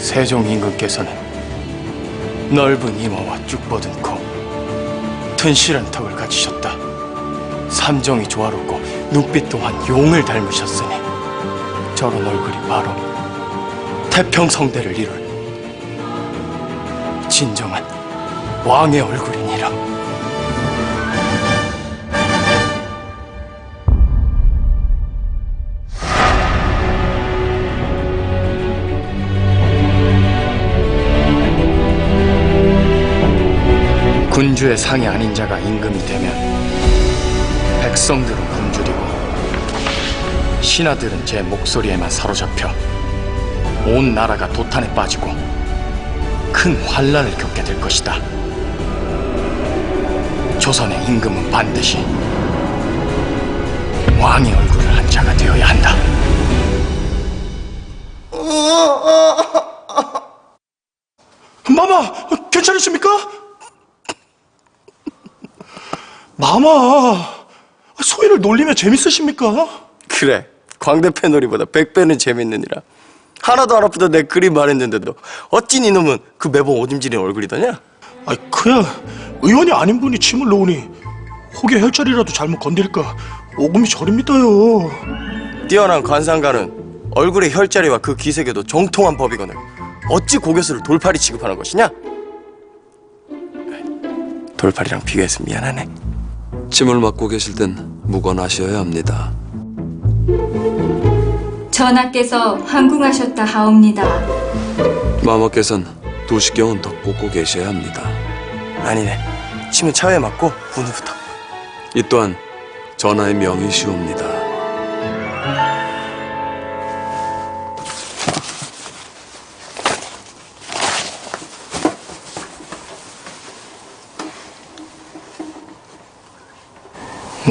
세종 임금께서는 넓은 이마와 쭉 뻗은 코, 튼실한 턱을 가지셨다. 삼정이 조화롭고 눈빛 또한 용을 닮으셨으니 저런 얼굴이 바로 태평성대를 이룰 진정한 왕의 얼굴이니라. 군주의 상이 아닌 자가 임금이 되면 백성들은 굶주리고 신하들은 제 목소리에만 사로잡혀 온 나라가 도탄에 빠지고 큰 환란을 겪게 될 것이다. 조선의 임금은 반드시 왕의 얼굴을 한 자가 되어야 한다. 마마, 괜찮으십니까? 마마, 소희를 놀리면 재밌으십니까? 그래, 광대패 놀이보다 100배는 재밌느니라. 하나도 안 아프다 내 그리 말했는데도 어찌 이놈은 그 매번 오줌지린 얼굴이더냐? 그냥 의원이 아닌 분이 침을 놓으니 혹여 혈자리라도 잘못 건드릴까 오금이 저립니다요. 뛰어난 관상가는 얼굴의 혈자리와 그 기색에도 정통한 법이거늘 어찌 고개수를 돌팔이 취급하는 것이냐? 돌팔이랑 비교해서 미안하네. 침을 맞고 계실 땐 묵어나셔야 합니다. 전하께서 항궁하셨다 하옵니다. 마마께선 2시경은 더 꽂고 계셔야 합니다. 아니네, 침은 차에 맞고 후부터. 이 또한 전하의 명이시옵니다.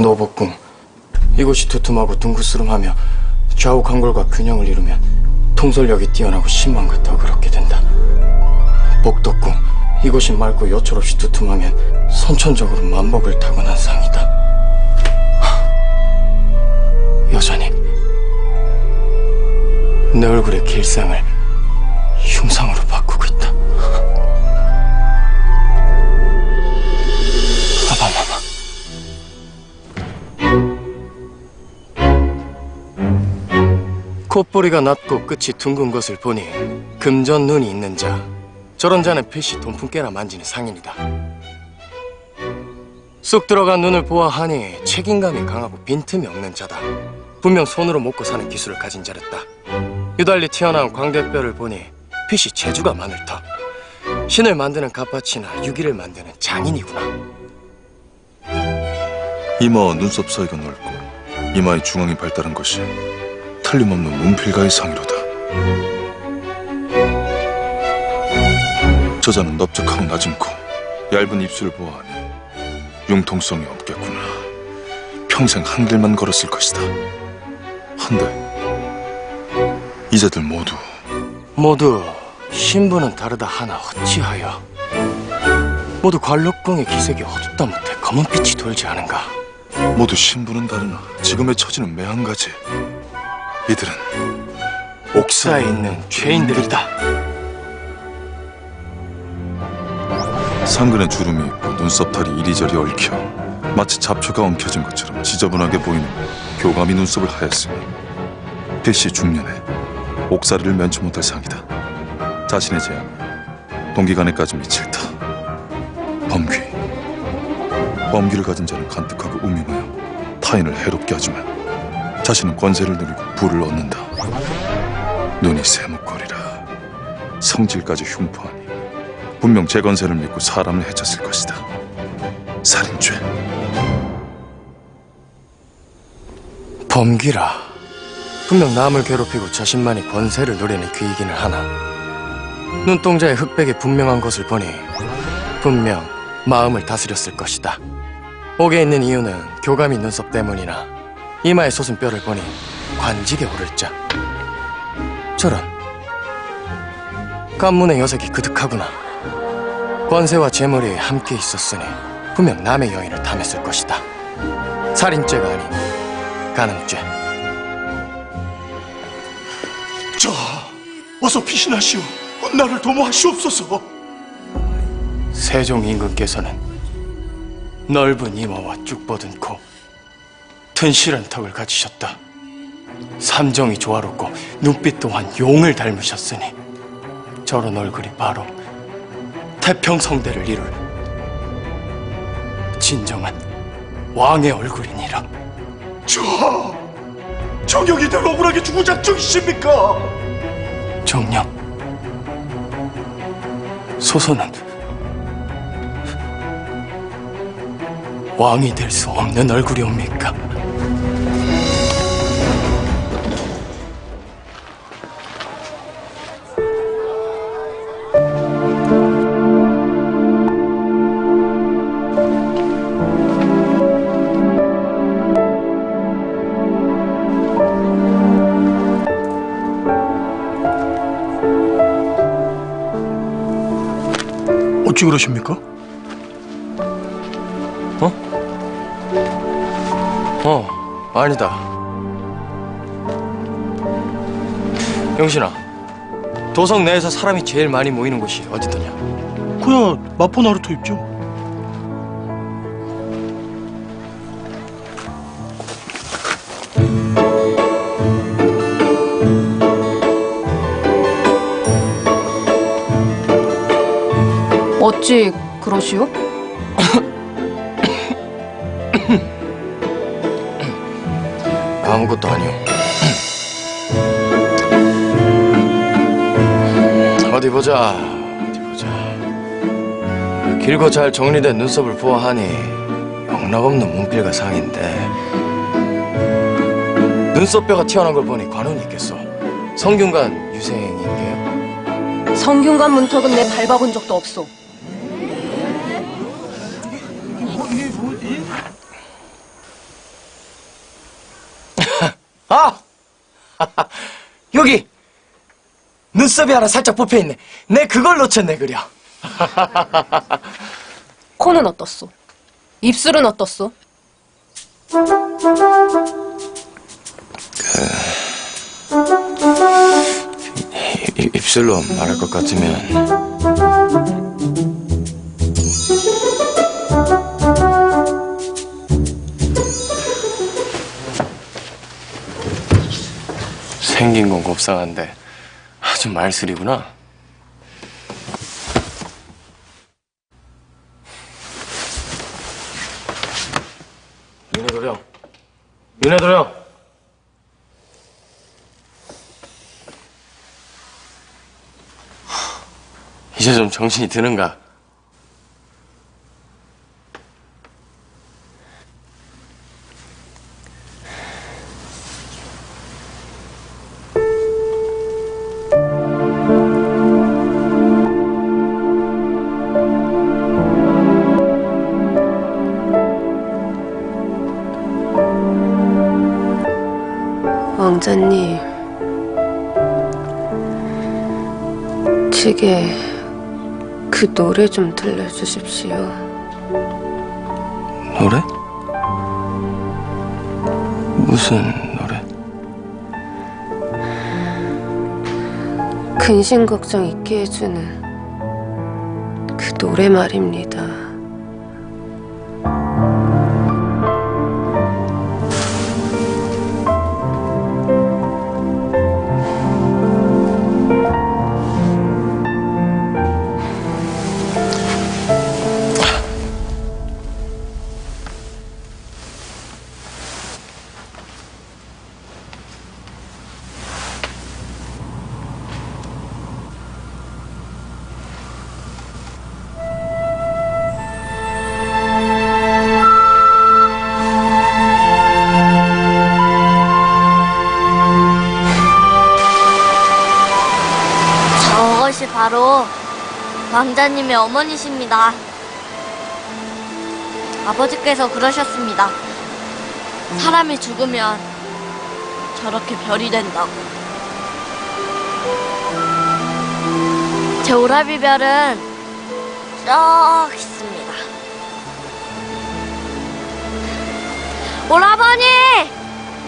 노복궁, 이곳이 두툼하고 둥그스름하며 좌우 간골과 균형을 이루면 통솔력이 뛰어나고 신망과 덕을 얻게 된다. 복덕궁, 이곳이 맑고 요철없이 두툼하면 선천적으로 만복을 타고난 상이다. 여전히 내 얼굴의 길상을 흉상으로 바꾸고 있다. 아바마마, 콧보리가 낮고 끝이 둥근 것을 보니 금전 눈이 있는 자, 저런 자는 필시 돈푼깨나 만지는 상인이다. 쑥 들어간 눈을 보아하니 책임감이 강하고 빈틈이 없는 자다. 분명 손으로 먹고 사는 기술을 가진 자랬다. 유달리 튀어나온 광대뼈를 보니 필시 재주가 많을 터. 신을 만드는 갑밭이나 유기를 만드는 장인이구나. 이마와 눈썹 사이가 넓고 이마의 중앙이 발달한 것이 틀림없는 문필가의 상이로다. 저자는 넓적하고 낮은 코, 얇은 입술을 보아하니 융통성이 없겠구나. 평생 한 길만 걸었을 것이다. 한데 이자들 모두 신분은 다르다 하나 어찌하여 모두 관록궁의 기색이 어둡다 못해 검은빛이 돌지 않은가? 모두 신분은 다르나 지금의 처지는 매한가지. 이들은 옥사에 있는 죄인들이다. 상근에 주름이 있고 눈썹털이 이리저리 얽혀 마치 잡초가 엉켜진 것처럼 지저분하게 보이는 교감이 눈썹을 하였으니 필시 중년에 옥사리를 면치 못할 상이다. 자신의 재앙에 동기간에까지 미칠 터. 범귀를 가진 자는 간특하고 우명하여 타인을 해롭게 하지만 자신은 권세를 누리고 부를 얻는다. 눈이 세목거리라. 성질까지 흉포하니 분명 제 권세를 믿고 사람을 해쳤을 것이다. 살인죄. 범귀라. 분명 남을 괴롭히고 자신만이 권세를 누리는 귀이기는 하나 눈동자의 흑백이 분명한 것을 보니 분명 마음을 다스렸을 것이다. 옥에 있는 이유는 교감이 눈썹 때문이나 이마의 솟은 뼈를 보니 관직에 오를 자. 저런 관문의 여색이 그득하구나. 권세와 재물이 함께 있었으니 분명 남의 여인을 탐했을 것이다. 살인죄가 아닌 간음죄. 자, 어서 피신하시오. 나를 도모하시옵소서. 세종 임금께서는 넓은 이마와 쭉 뻗은 코, 튼실한 턱을 가지셨다. 삼정이 조화롭고 눈빛 또한 용을 닮으셨으니 저런 얼굴이 바로 태평성대를 이룰 진정한 왕의 얼굴이니라. 정영이 될 억울하게 죽을 작정이십니까? 정녕, 소선은 왕이 될 수 없는 얼굴이옵니까? 어찌 그러십니까? 아니다. 영신아, 도성 내에서 사람이 제일 많이 모이는 곳이 어디더냐? 그야 마포 나루토 입죠. 어찌 그러시오? 아무것도 아니오. 어디 보자. 길고 잘 정리된 눈썹을 보아하니 영락없는 문필과 상인데 눈썹뼈가 튀어나온 걸 보니 관운이 있겠소. 성균관 유생인데요. 성균관 문턱은 내 밟아본 적도 없소. 여기 눈썹이 하나 살짝 뽑혀있네. 내 그걸 놓쳤네 그려. 코는 어떻소? 입술은 어떻소? 입술로 말할 것 같으면 생긴 건 곱상한데 아주 말술이구나. 윤회도령. 이제 좀 정신이 드는가? 왕자님, 제게 그 노래 좀 들려주십시오. 노래? 무슨 노래? 근심 걱정 잊게 해주는 그 노래 말입니다. 저것이 바로 왕자님의 어머니십니다. 아버지께서 그러셨습니다. 사람이 죽으면 저렇게 별이 된다고. 제 오라비 별은 쭉 있습니다. 오라버니!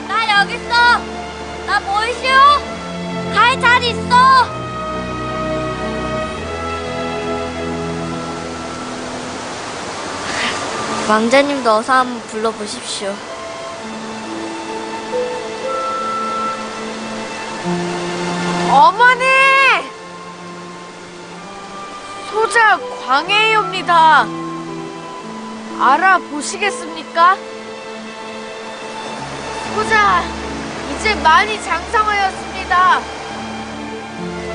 나 여기 있어! 나 보이시오? 갈 잘 있어! 왕자님도 어서 한번 불러보십시오. 어머니! 소자 광해이옵니다. 알아보시겠습니까? 소자 이제 많이 장성하였습니다.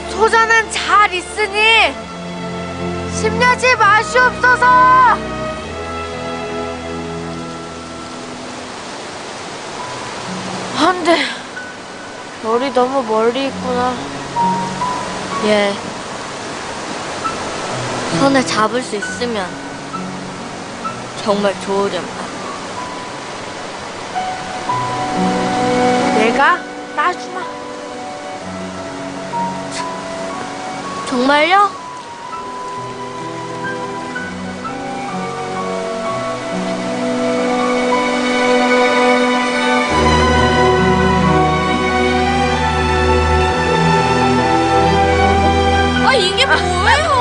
소자는 잘 있으니 심려지 마시옵소서. 안돼, 별이 너무 멀리 있구나. 예. 손을 잡을 수 있으면 정말 좋으련만. 내가 놔주마. 정말요? 아, 이게 뭐예요?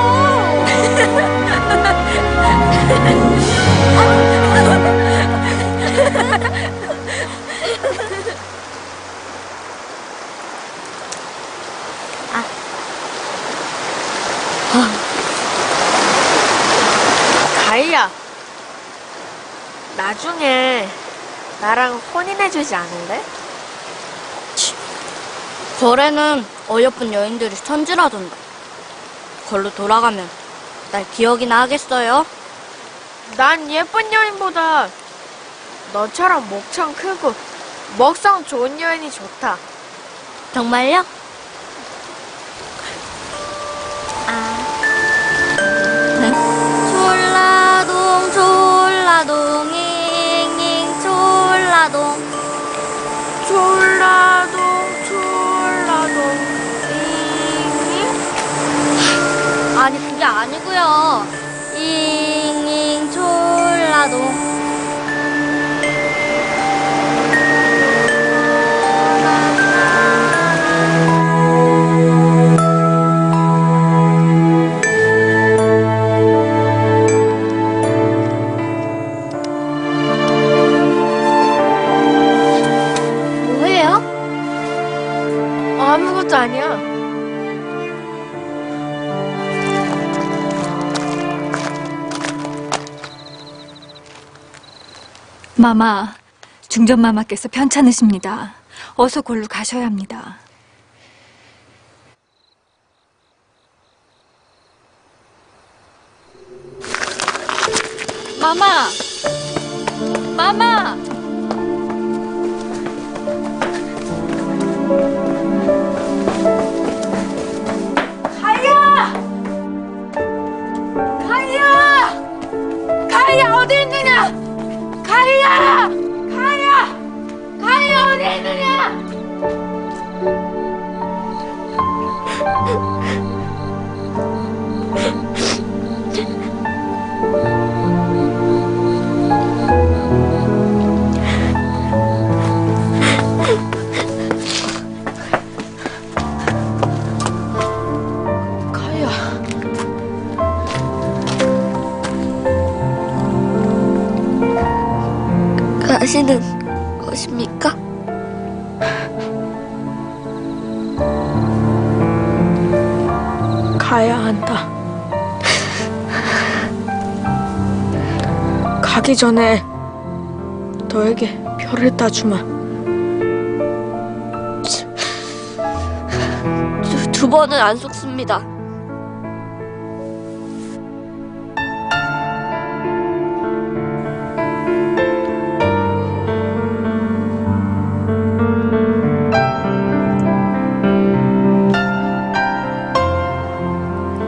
가희야, 나중에 나랑 혼인해주지 않을래? 거래는 어여쁜 여인들이 천지라던가. 걸로 돌아가면 날 기억이나 하겠어요? 난 예쁜 여인보다 너처럼 목청 크고 먹성 좋은 여인이 좋다. 정말요? 졸라동 졸라동 잉잉 졸라동 졸라동 졸라동 잉잉. 아니 그게 아니고요. 잉잉 졸라동. 뭐예요? 아무것도 아니야. 마마, 중전마마께서 편찮으십니다. 어서 골로 가셔야 합니다. 마마! 마마! 가희야! 가희야! 가희야 어디 있느냐? 가희야! 가희야! 가희야 어디 있느냐? 가희야. 가시는 것입니까? 가야 한다. 가기 전에 너에게 별을 따주마. 두 번은 안 속습니다.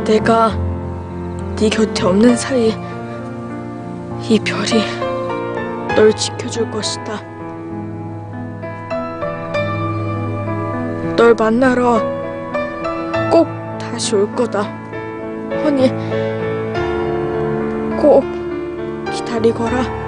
내가 네 곁에 없는 사이 이 별이 널 지켜줄 것이다. 널 만나러 꼭 다시 올 거다. 허니 꼭 기다리거라.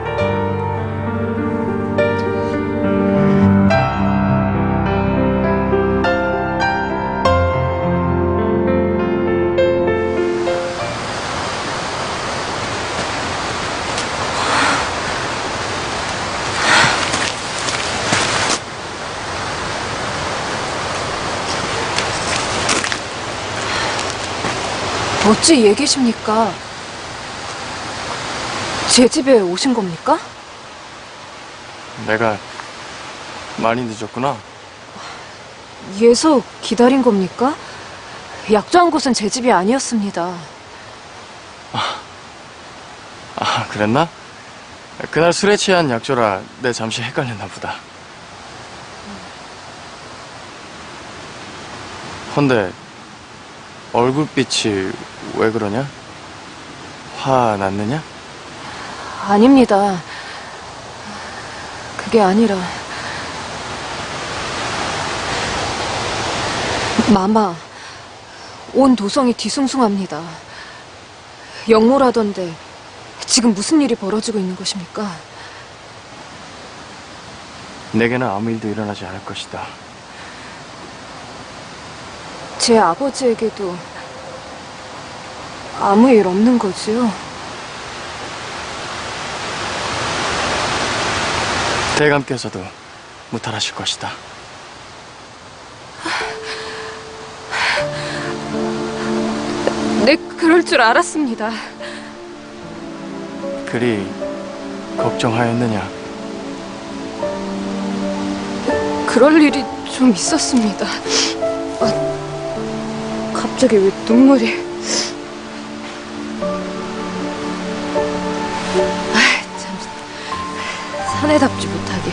어찌 얘기십니까? 제 집에 오신 겁니까? 내가 많이 늦었구나. 예서 기다린 겁니까? 약조한 곳은 제 집이 아니었습니다. 아, 그랬나? 그날 술에 취한 약조라 내 잠시 헷갈렸나 보다. 헌데 얼굴빛이 왜 그러냐? 화 났느냐? 아닙니다. 그게 아니라 마마, 온 도성이 뒤숭숭합니다. 영모라던데 지금 무슨 일이 벌어지고 있는 것입니까? 내게는 아무 일도 일어나지 않을 것이다. 제 아버지에게도 아무 일 없는 거지요? 대감께서도 무탈하실 것이다. 네, 그럴 줄 알았습니다. 그리 걱정하였느냐? 그럴 일이 좀 있었습니다. 갑자기 왜 눈물이... 참, 사내답지 못하게.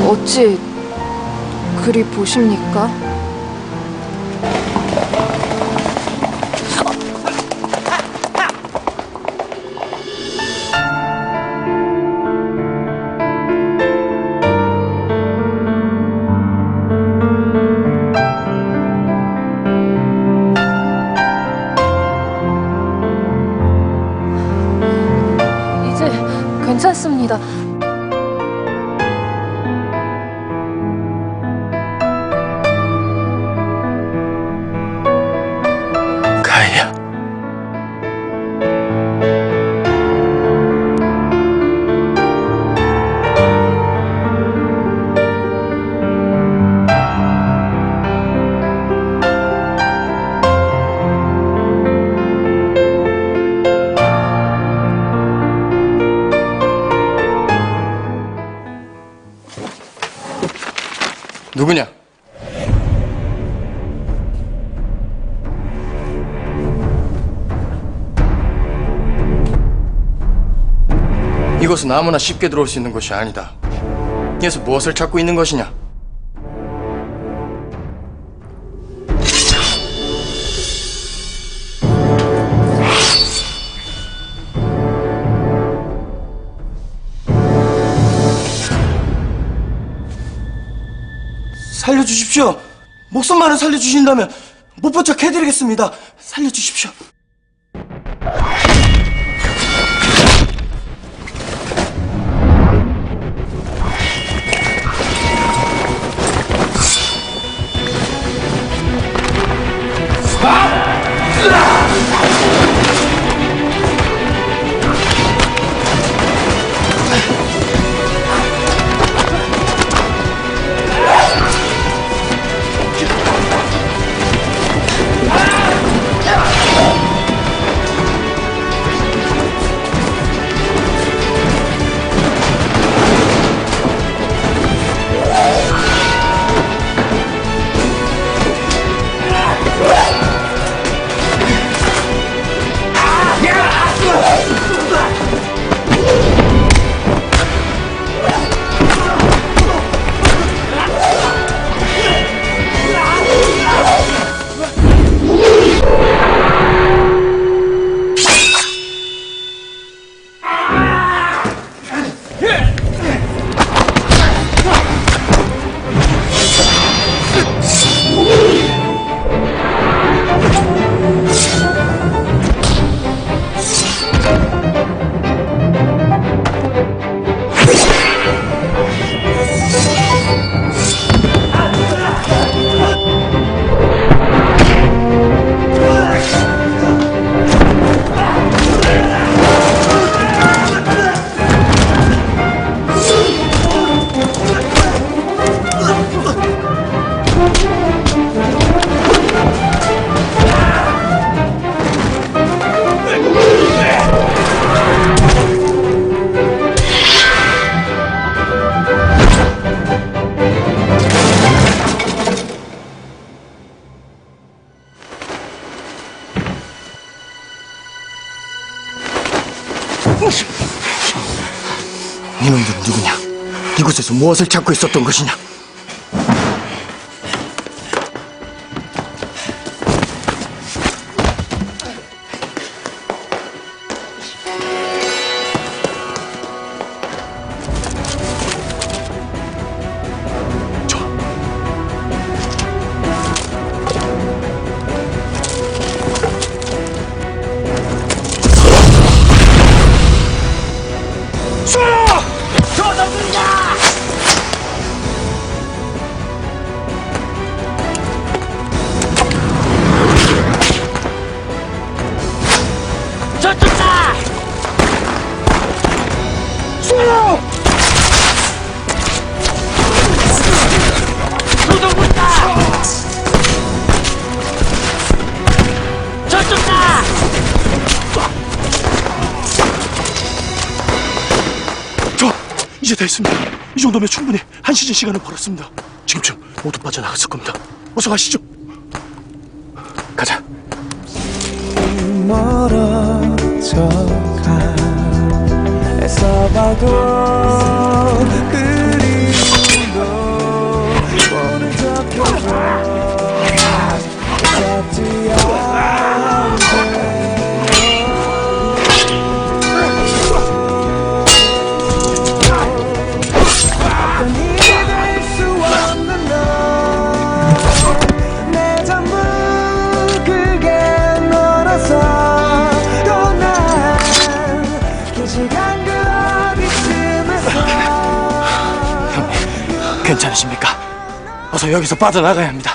어찌 그리 보십니까? 이제 괜찮습니다. 가희야. 누구냐? 이곳은 아무나 쉽게 들어올 수 있는 곳이 아니다. 여기서 무엇을 찾고 있는 것이냐? 살려주십시오. 목숨만은 살려주신다면 못 본 척 해드리겠습니다. 살려주십시오. 여기서 무엇을 찾고 있었던 것이냐? 이제 다 했습니다. 이 정도면 충분히 한 시즌 시간을 벌었습니다. 지금쯤 모두 빠져나갔을 겁니다. 어서 가시죠. 가자. 멀어져가 애써봐도 그림도 오늘 접혀져 잡지 않게 괜찮으십니까? 어서 여기서 빠져나가야 합니다.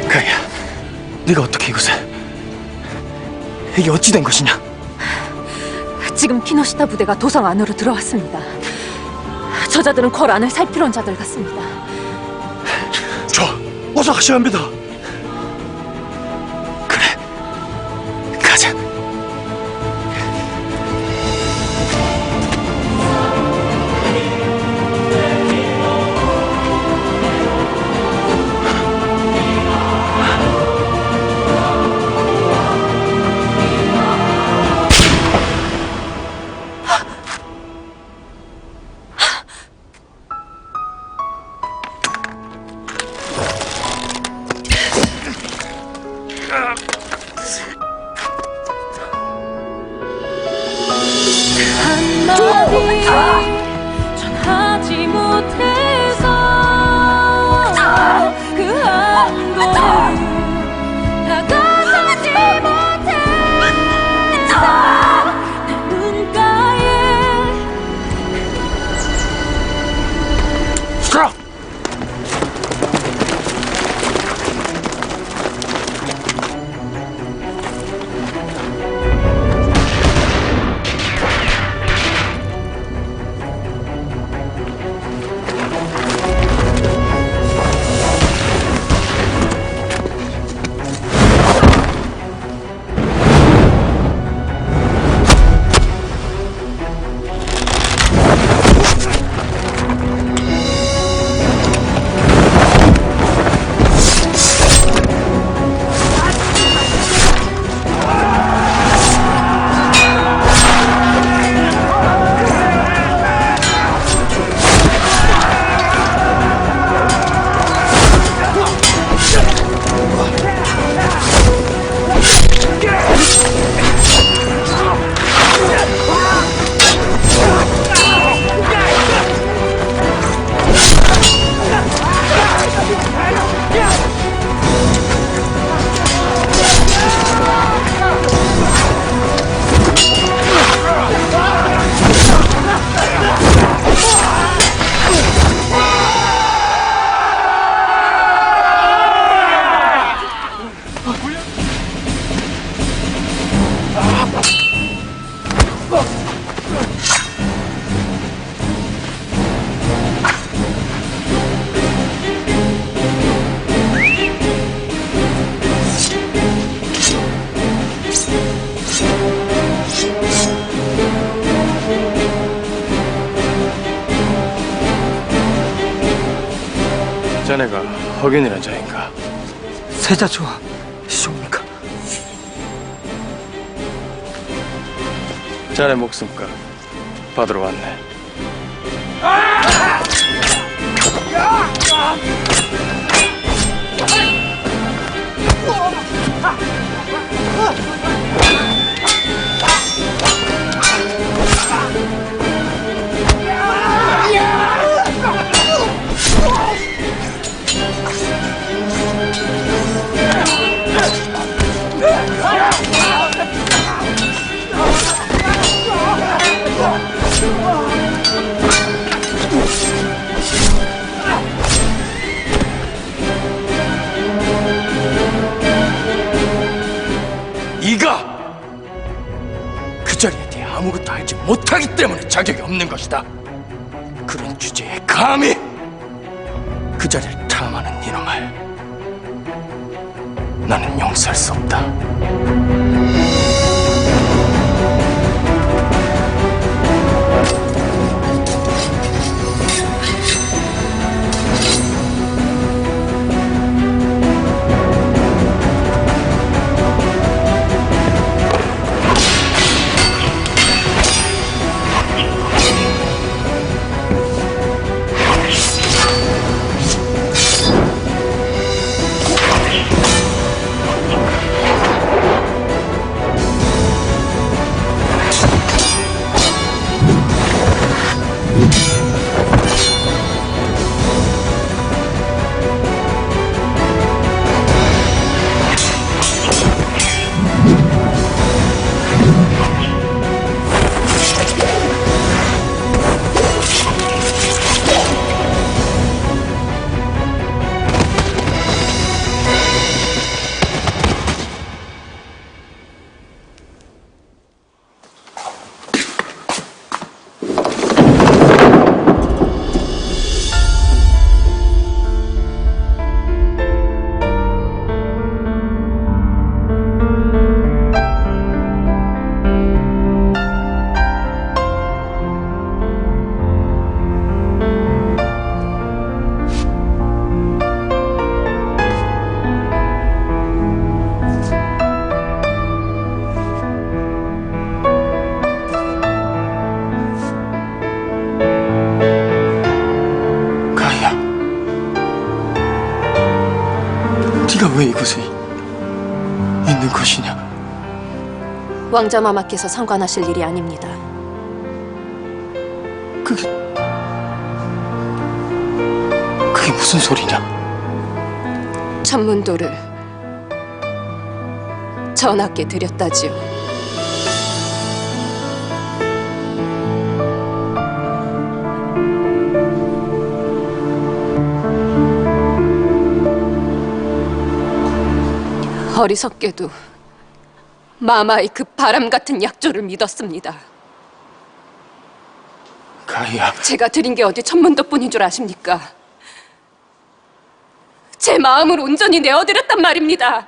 가야, 네가 어떻게 이곳에? 이게 어찌 된 것이냐? 지금 키노시타 부대가 도성 안으로 들어왔습니다. 저자들은 궐 안을 살피러 온 자들 같습니다. 어서 가셔야 합니다. 그래, 가자. 자네가 허균이란 자인가? 세자 좋아 시옵니까? 자네 목숨값 받으러 왔네. 네가 그 자리에 대해 아무것도 알지 못하기 때문에 자격이 없는 것이다. 그런 주제에 감히 그 자리를 탐하는 이놈을 나는 용서할 수 없다. 네가 왜 이곳에 있는 것이냐? 왕자 마마께서 상관하실 일이 아닙니다. 그게 무슨 소리냐? 천문도를 전하께 드렸다지요. 어리석게도 마마의 그 바람 같은 약조를 믿었습니다. 가희야, 제가 드린 게 어디 천문도뿐인 줄 아십니까? 제 마음을 온전히 내어드렸단 말입니다.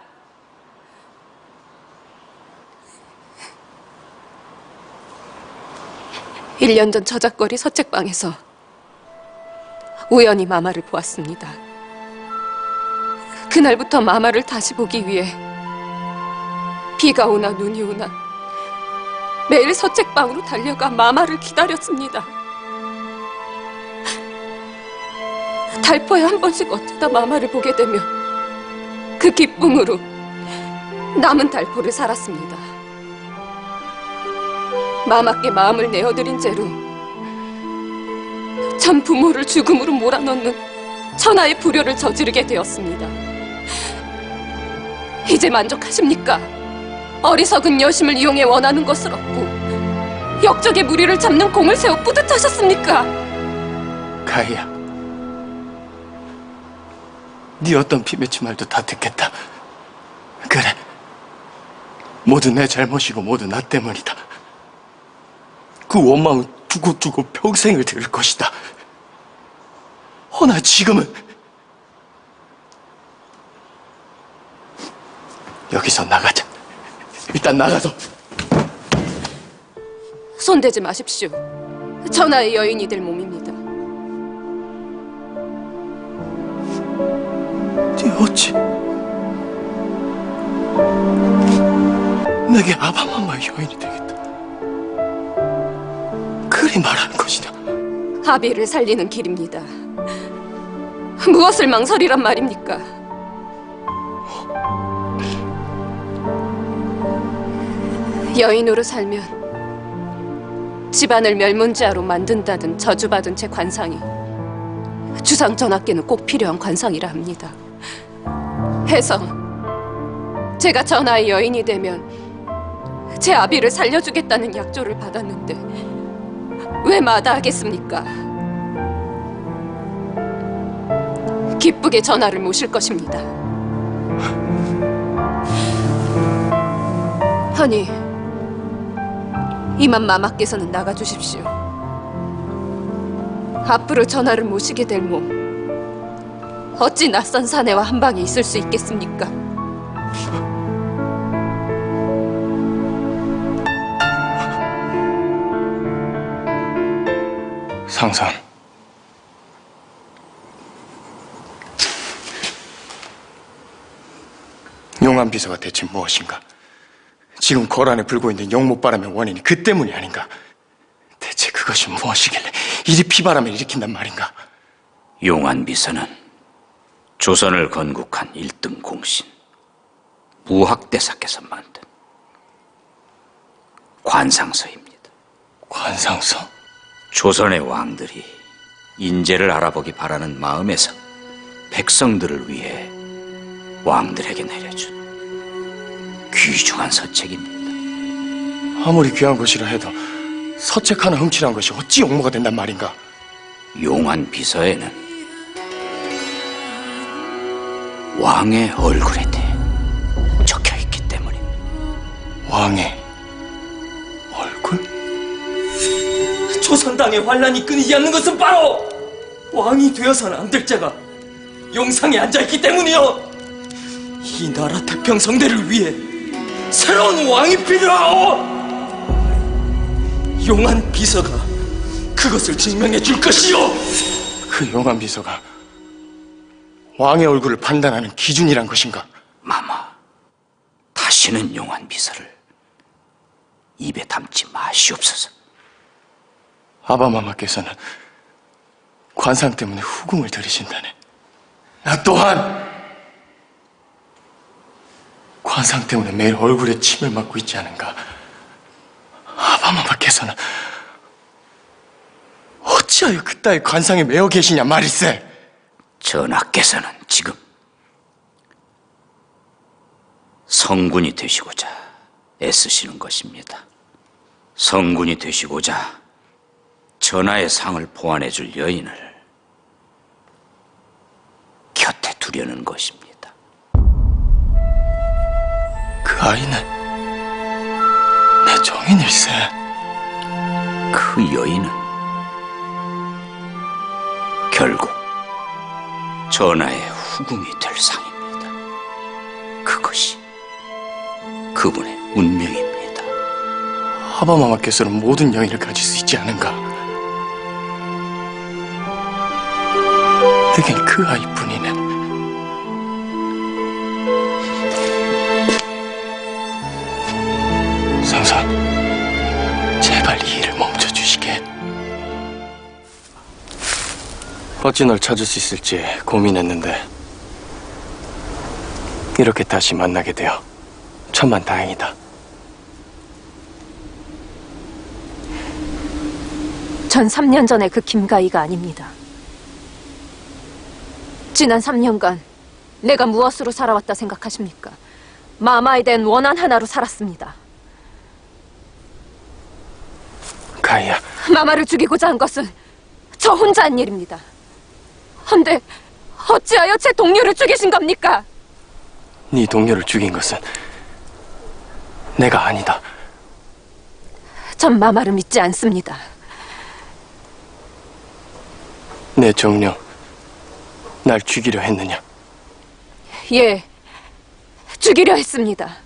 일 년 전 저작거리 서책방에서 우연히 마마를 보았습니다. 그날부터 마마를 다시 보기 위해 비가 오나 눈이 오나 매일 서책방으로 달려가 마마를 기다렸습니다. 달포에 한 번씩 어쩌다 마마를 보게 되면 그 기쁨으로 남은 달포를 살았습니다. 마마께 마음을 내어드린 채로 전 부모를 죽음으로 몰아넣는 천하의 불효를 저지르게 되었습니다. 이제 만족하십니까? 어리석은 여심을 이용해 원하는 것을 얻고 역적의 무리를 잡는 공을 세워 뿌듯하셨습니까? 가희야, 네 어떤 피맺힌 말도 다 듣겠다. 그래, 모두 내 잘못이고 모두 나 때문이다. 그 원망은 두고 평생을 들을 것이다. 허나 지금은 여기서 나가자. 일단 나가서. 손대지 마십시오. 천하의 여인이 될 몸입니다. 어찌 내게 아바마마 여인이 되겠다 그리 말하는 것이냐? 아비를 살리는 길입니다. 무엇을 망설이란 말입니까? 여인으로 살면 집안을 멸문지하로 만든다는 저주받은 제 관상이 주상 전하께는 꼭 필요한 관상이라 합니다. 해서 제가 전하의 여인이 되면 제 아비를 살려주겠다는 약조를 받았는데 왜 마다하겠습니까? 기쁘게 전하를 모실 것입니다. 아니, 이만 마마께서는 나가주십시오. 앞으로 전하를 모시게 될 몸 어찌 낯선 사내와 한 방에 있을 수 있겠습니까? 상선. 용한 비서가 대체 무엇인가? 지금 거란에 불고 있는 용목바람의 원인이 그 때문이 아닌가? 대체 그것이 무엇이길래 이리 피바람을 일으킨단 말인가? 용한 비서는 조선을 건국한 1등 공신 무학대사께서 만든 관상서입니다. 관상서? 조선의 왕들이 인재를 알아보기 바라는 마음에서 백성들을 위해 왕들에게 내려준 귀중한 서책입니다. 아무리 귀한 것이라 해도 서책 하나 훔치란 것이 어찌 용모가 된단 말인가? 용한 비서에는 왕의 얼굴에 대해 적혀있기 때문입니다. 왕의 얼굴? 조선당의 환란이 끊이지 않는 것은 바로 왕이 되어서는 안 될 자가 용상에 앉아있기 때문이요. 이 나라 태평성대를 위해 새로운 왕이 필요하오. 용한 비서가 그것을 증명해 줄 것이오. 그 용한 비서가 왕의 얼굴을 판단하는 기준이란 것인가? 마마, 다시는 용한 비서를 입에 담지 마시옵소서. 아바마마께서는 관상 때문에 후궁을 들이신다네. 또한 관상 때문에 매일 얼굴에 침을 맞고 있지 않은가? 아바마마께서는 어찌하여 그따위 관상에 매여 계시냐 말일세? 전하께서는 지금 성군이 되시고자 애쓰시는 것입니다. 성군이 되시고자 전하의 상을 보완해줄 여인을 곁에 두려는 것입니다. 그 아이는 내 정인일세. 그 여인은 결국 전하의 후궁이 될 상입니다. 그것이 그분의 운명입니다. 아바마마께서는 모든 여인을 가질 수 있지 않은가? 내겐 그 아이뿐이네. 상선, 제발 이 일을 멈춰주시게. 어찌 널 찾을 수 있을지 고민했는데 이렇게 다시 만나게 되어 천만 다행이다. 전 3년 전에 그 김가희가 아닙니다. 지난 3년간 내가 무엇으로 살아왔다 생각하십니까? 마마에 대한 원한 하나로 살았습니다. 가희야, 마마를 죽이고자 한 것은 저 혼자 한 일입니다. 헌데 어찌하여 제 동료를 죽이신 겁니까? 네 동료를 죽인 것은 내가 아니다. 전 마마를 믿지 않습니다. 내 정령, 날 죽이려 했느냐? 예, 죽이려 했습니다.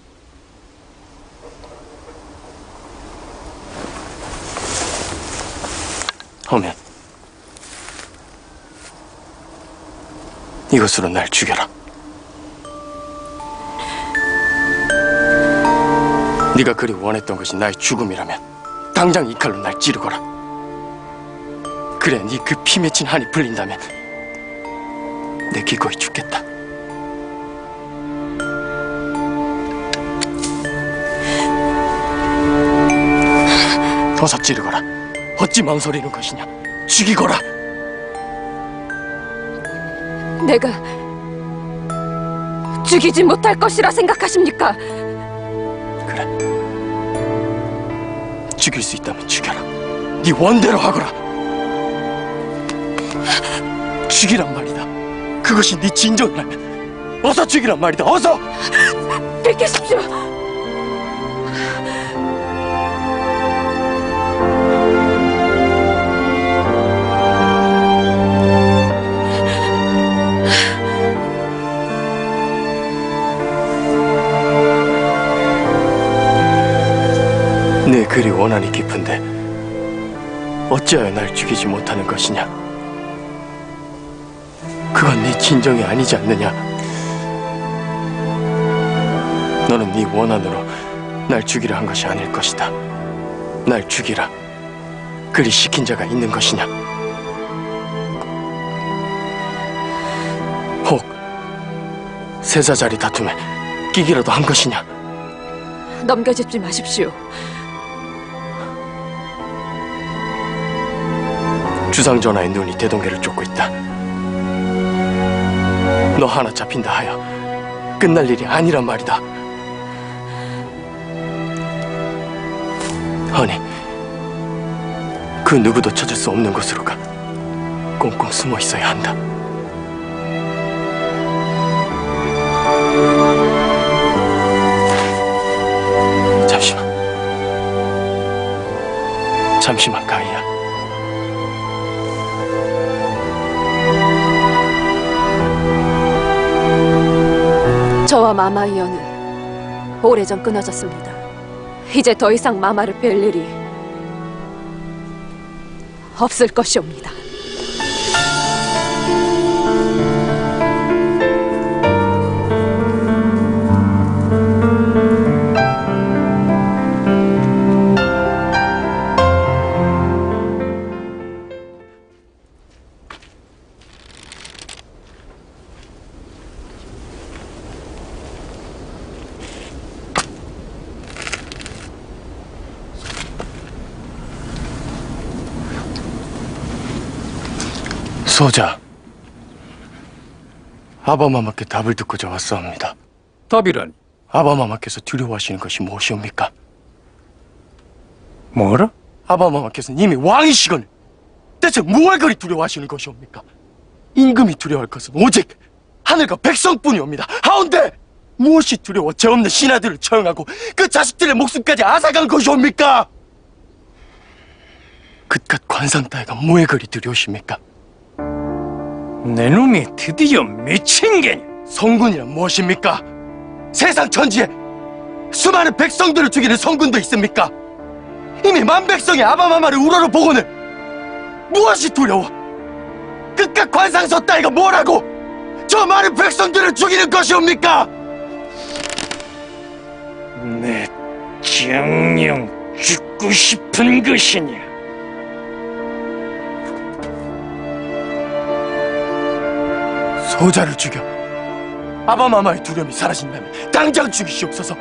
하면 이것으로 날 죽여라. 네가 그리 원했던 것이 나의 죽음이라면 당장 이 칼로 날 찌르거라. 그래, 네 그 피 맺힌 한이 풀린다면 내 기꺼이 죽겠다. 어서 찌르거라. 어찌 망설이는 것이냐. 죽이거라. 내가 죽이지 못할 것이라 생각하십니까? 그래, 죽일 수 있다면 죽여라. 네 원대로 하거라. 죽이란 말이다. 그것이 네 진정이라면 어서 죽이란 말이다. 어서! 비키십시오. 내 그리 원한이 깊은데 어찌하여 날 죽이지 못하는 것이냐? 그건 네 진정이 아니지 않느냐? 너는 네 원한으로 날 죽이려 한 것이 아닐 것이다. 날 죽이라 그리 시킨 자가 있는 것이냐? 혹 세자자리 다툼에 끼기라도 한 것이냐? 넘겨짚지 마십시오. 주상전하의 눈이 대동계를 쫓고 있다. 너 하나 잡힌다 하여 끝날 일이 아니란 말이다. 아니, 그 누구도 찾을 수 없는 곳으로 가. 꽁꽁 숨어 있어야 한다. 잠시만 가희야. 저와 마마 이연은 오래전 끊어졌습니다. 이제 더 이상 마마를 뵐 일이 없을 것이옵니다. 소자, 아바마마께 답을 듣고자 왔사옵니다. 답이라니? 아바마마께서 두려워하시는 것이 무엇이옵니까? 뭐라? 아바마마께서는 이미 왕이시거늘 대체 무얼 그리 두려워하시는 것이옵니까? 임금이 두려워할 것은 오직 하늘과 백성뿐이옵니다. 하온데 무엇이 두려워 죄 없는 신하들을 처형하고 그 자식들의 목숨까지 앗아간 것이옵니까? 그깟 관상 따위가 뭐에 그리 두려우십니까? 내 놈이 드디어 미친 게냐? 성군이란 무엇입니까? 세상 천지에 수많은 백성들을 죽이는 성군도 있습니까? 이미 만백성이 아바마마를 우러러 보고는 무엇이 두려워? 그깟 관상서 따위가 뭐라고 저 많은 백성들을 죽이는 것이옵니까? 내 정녕 죽고 싶은 것이냐? 소자를 죽여 아바마마의 두려움이 사라진다면 당장 죽이시옵소서.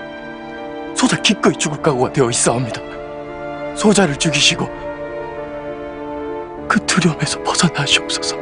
소자 기꺼이 죽을 각오가 되어 있사옵니다. 소자를 죽이시고 그 두려움에서 벗어나시옵소서.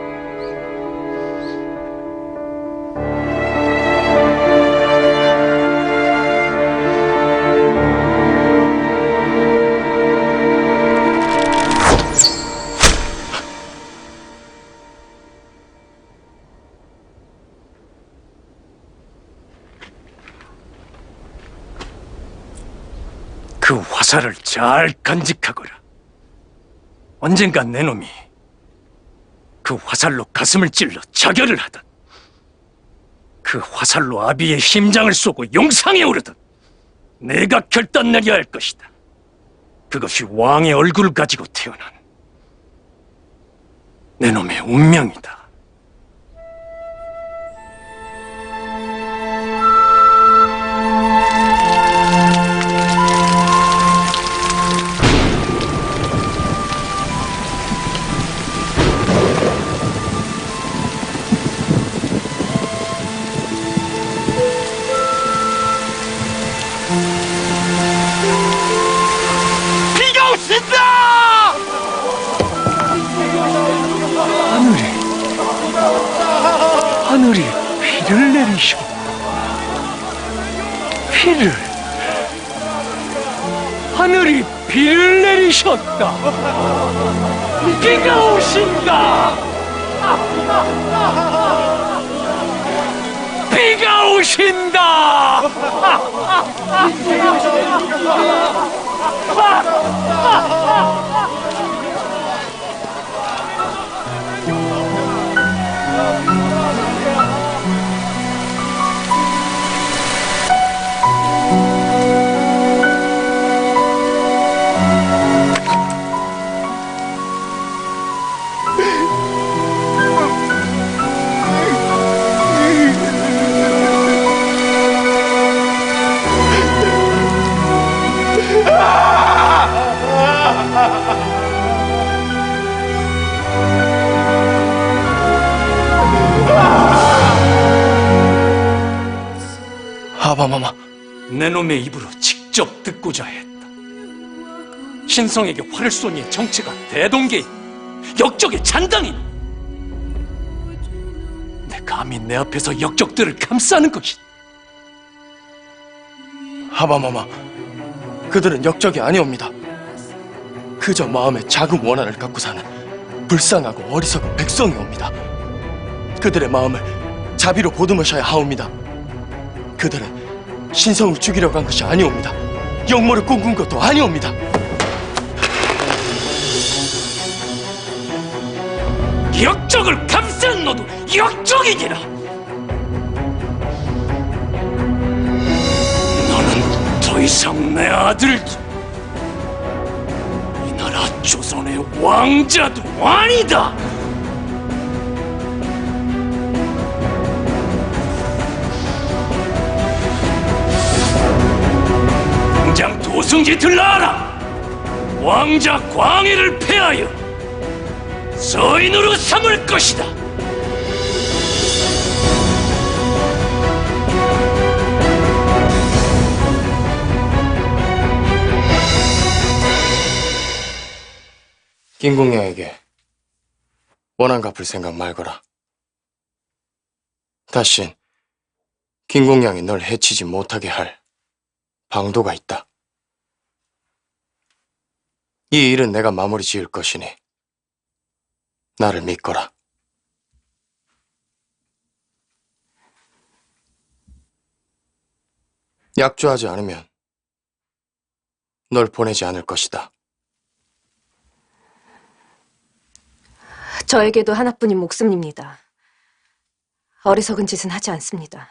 그 화살을 잘 간직하거라. 언젠간 내 놈이 그 화살로 가슴을 찔러 자결을 하든 그 화살로 아비의 심장을 쏘고 용상에 오르든 내가 결단 내려야 할 것이다. 그것이 왕의 얼굴을 가지고 태어난 내 놈의 운명이다. 내리셨다. 비를, 하늘이 비를 내리셨다. 비가 오신다. 비가 오신다. 아바마마, 내 놈의 입으로 직접 듣고자 했다. 신성에게 활을 쏜 이의 정체가 대동계인, 역적의 잔당인. 내 감히 내 앞에서 역적들을 감싸는 것이다. 아바마마, 그들은 역적이 아니옵니다. 그저 마음에 작은 원한을 갖고 사는 불쌍하고 어리석은 백성이옵니다. 그들의 마음을 자비로 보듬으셔야 하옵니다. 그들은 신성을 죽이려고 한 것이 아니옵니다. 역모를 꿈꾼 것도 아니옵니다. 역적을 감싼 너도 역적이기라. 너는 더 이상 내 아들지, 이 나라 조선의 왕자도 아니다. 당장 도승지 들라하라. 왕자 광해를 패하여 서인으로 삼을 것이다. 김궁녀에게 원한 갚을 생각 말거라. 다신 김궁녀이 널 해치지 못하게 할 방도가 있다. 이 일은 내가 마무리 지을 것이니 나를 믿거라. 약조하지 않으면 널 보내지 않을 것이다. 저에게도 하나뿐인 목숨입니다. 어리석은 짓은 하지 않습니다.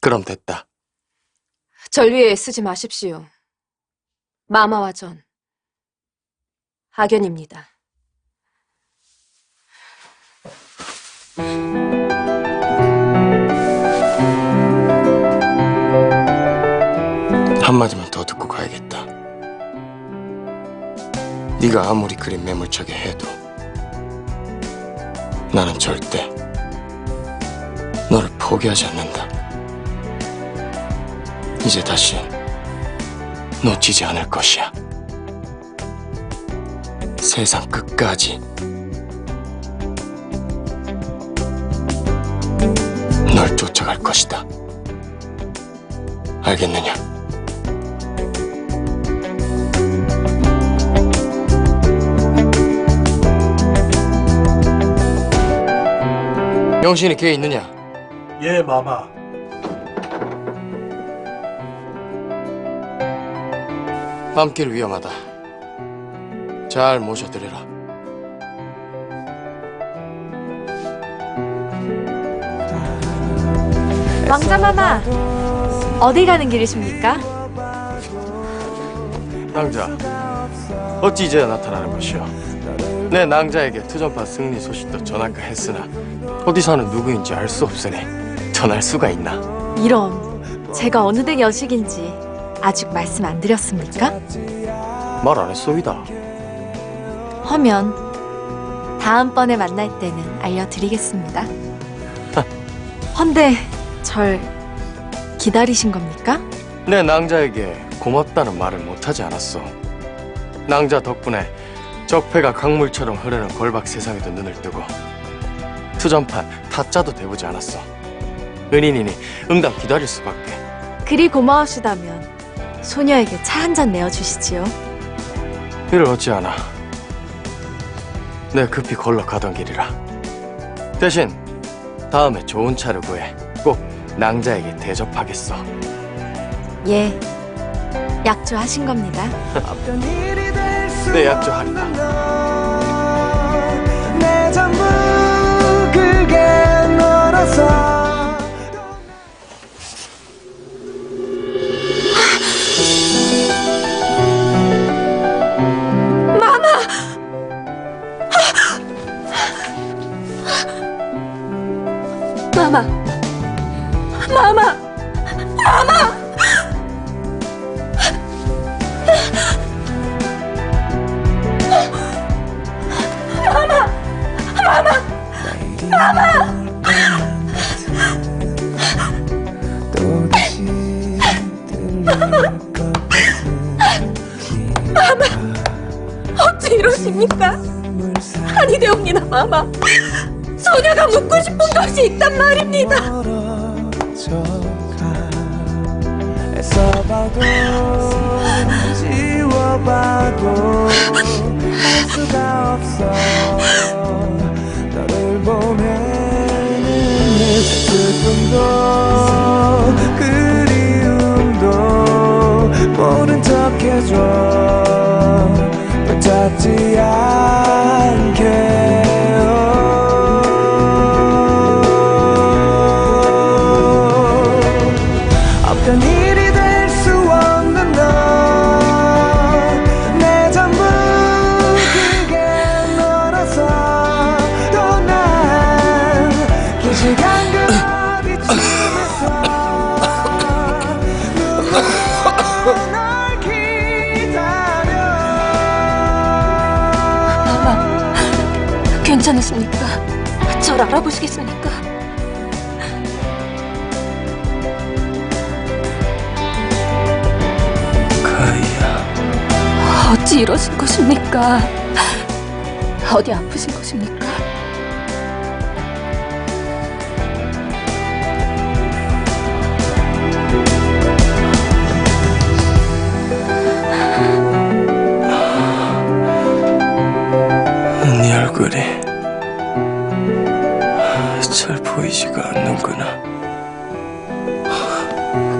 그럼 됐다. 절 위해 애쓰지 마십시오. 마마와 전 악연입니다. 한마디만 더 듣고 가야겠다. 네가 아무리 그리 매몰차게 해도 나는 절대 너를 포기하지 않는다. 이제 다시 놓치지 않을 것이야. 세상 끝까지 널 쫓아갈 것이다. 알겠느냐? 영신이 걔 있느냐? 예, 마마. 밤길 위험하다. 잘 모셔드리라. 왕자마마, 어디 가는 길이십니까? 낭자, 어찌 이제야 나타나는 것이오? 내 낭자에게 투전파 승리 소식도 전할까 했으나 어디 사는 누구인지 알 수 없으니 전할 수가 있나? 이런, 제가 어느 댁 여식인지 아직 말씀 안 드렸습니까? 말 안 했소이다. 허면 다음번에 만날 때는 알려드리겠습니다. 헌데 절 기다리신 겁니까? 내 낭자에게 고맙다는 말을 못하지 않았소. 낭자 덕분에 적폐가 강물처럼 흐르는 걸박 세상에도 눈을 뜨고 수전판 타짜도 대보지 않았어. 은인이니 응당 기다릴 수밖에. 그리 고마우시다면 소녀에게 차 한 잔 내어주시지요. 이를 어찌하나. 내 급히 걸러 가던 길이라. 대신 다음에 좋은 차를 구해 꼭 낭자에게 대접하겠어. 예, 약조하신 겁니다. 내 약조하리라. 내 전부 그게 너라서 마마, 마마, 마마! 또다시 들릴 것 어찌 이러십니까? 아니 되옵니다, 마마. 소녀가 묻고 싶은 것이 있단 말입니다. 애써봐도 지워봐도 할 수가 없어. 너를 보면은 슬픔도 그리움도 모른 척 해줘. 붙잡지 않게. 어떤 일이 될 수 없는 너 내 전부 그게 너라서 또 난 긴 시간 그 어디쯤에서 눈물로 널 기다려. 마마, 괜찮으십니까? 절 알아보시겠습니까? 어찌 이러신 것입니까? 어디 아프신 것입니까? 네 얼굴이 잘 보이지가 않는구나.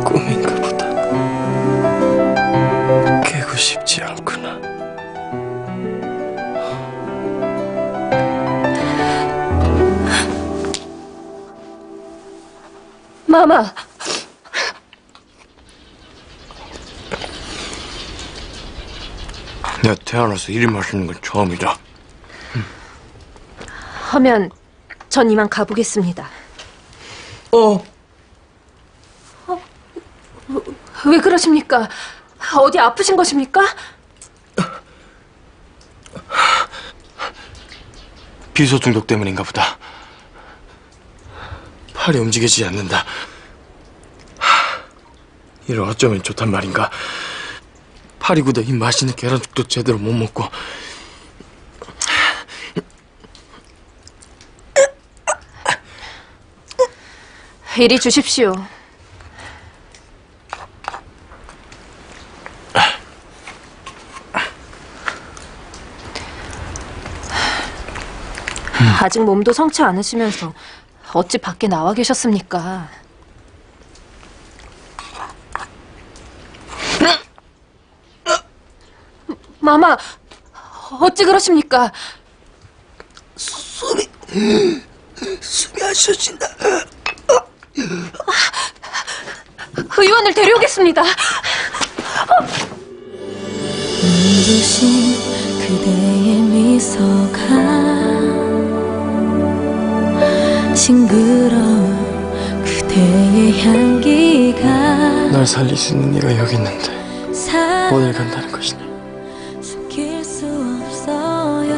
꿈인가 보다. 깨고 싶지 않구나. 마마, 내가 태어나서 이리 맛있는 건 처음이다. 하면 전 이만 가보겠습니다. 왜 그러십니까? 어디 아프신 것입니까? 비소 중독 때문인가 보다. 팔이 움직이지 않는다. 이를 어쩌면 좋단 말인가. 팔이 굳어 이 맛있는 계란죽도 제대로 못 먹고. 이리 주십시오. 아직 몸도 성치 않으시면서 어찌 밖에 나와 계셨습니까? 마마, 어찌 그러십니까? 숨이 안 쉬어진다. 의원을 데려오겠습니다. 눈부신 그대의 미소가 싱그러운 그대의 향기가 날 살릴 수 있는 네가 여기 있는데 어딜 간다는 것이냐. 숨길 수 없어요.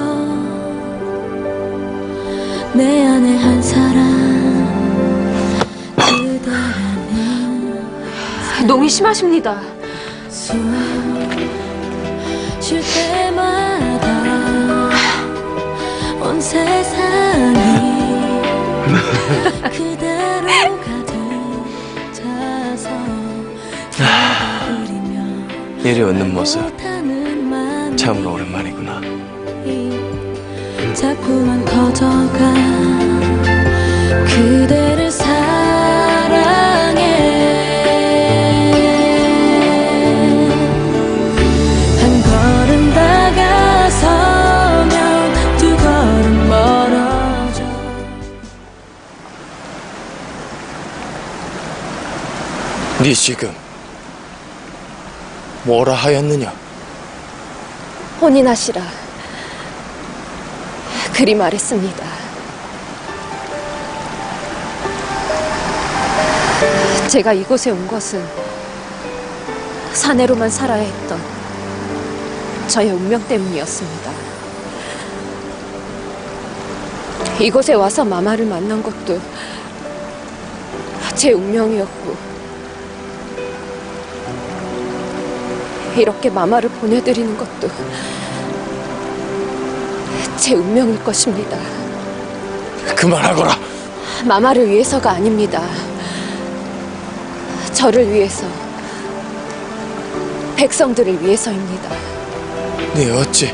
내 안에 한 사람 그대라는 농이 심하십니다. 쉴 때마다 온 세상이 그대로 가득 차서 그리며 이리 웃는 모습 못하는 맘이 참으로 오랜만이구나. 자꾸만 커져가 그대를 사랑해 한 걸음 다가서면 두 걸음 멀어져 네 지금 뭐라 하였느냐? 혼인하시라. 그리 말했습니다. 제가 이곳에 온 것은 사내로만 살아야 했던 저의 운명 때문이었습니다. 이곳에 와서 마마를 만난 것도 제 운명이었고, 이렇게 마마를 보내드리는 것도 제 운명일 것입니다. 그만하거라. 마마를 위해서가 아닙니다. 저를 위해서, 백성들을 위해서입니다. 네 어찌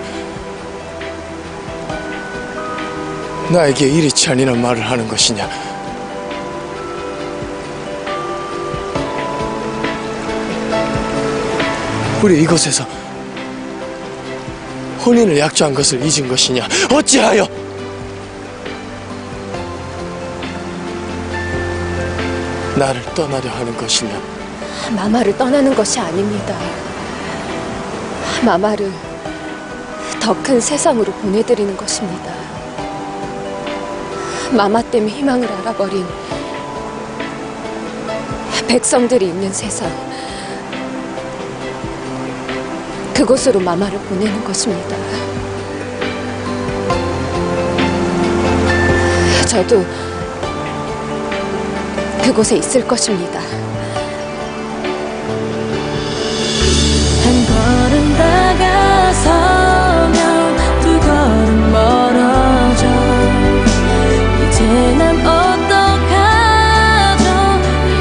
나에게 이리치 아니는 말을 하는 것이냐? 우리 이곳에서 혼인을 약조한 것을 잊은 것이냐? 어찌하여? 나를 떠나려 하는 것이냐? 마마를 떠나는 것이 아닙니다. 마마를 더 큰 세상으로 보내드리는 것입니다. 마마 때문에 희망을 알아버린 백성들이 있는 세상, 그곳으로 마마를 보내는 것입니다. 저도 그곳에 있을 것입니다. 한 걸음 다가서면 두 걸음 멀어져 이제 난 어떡하죠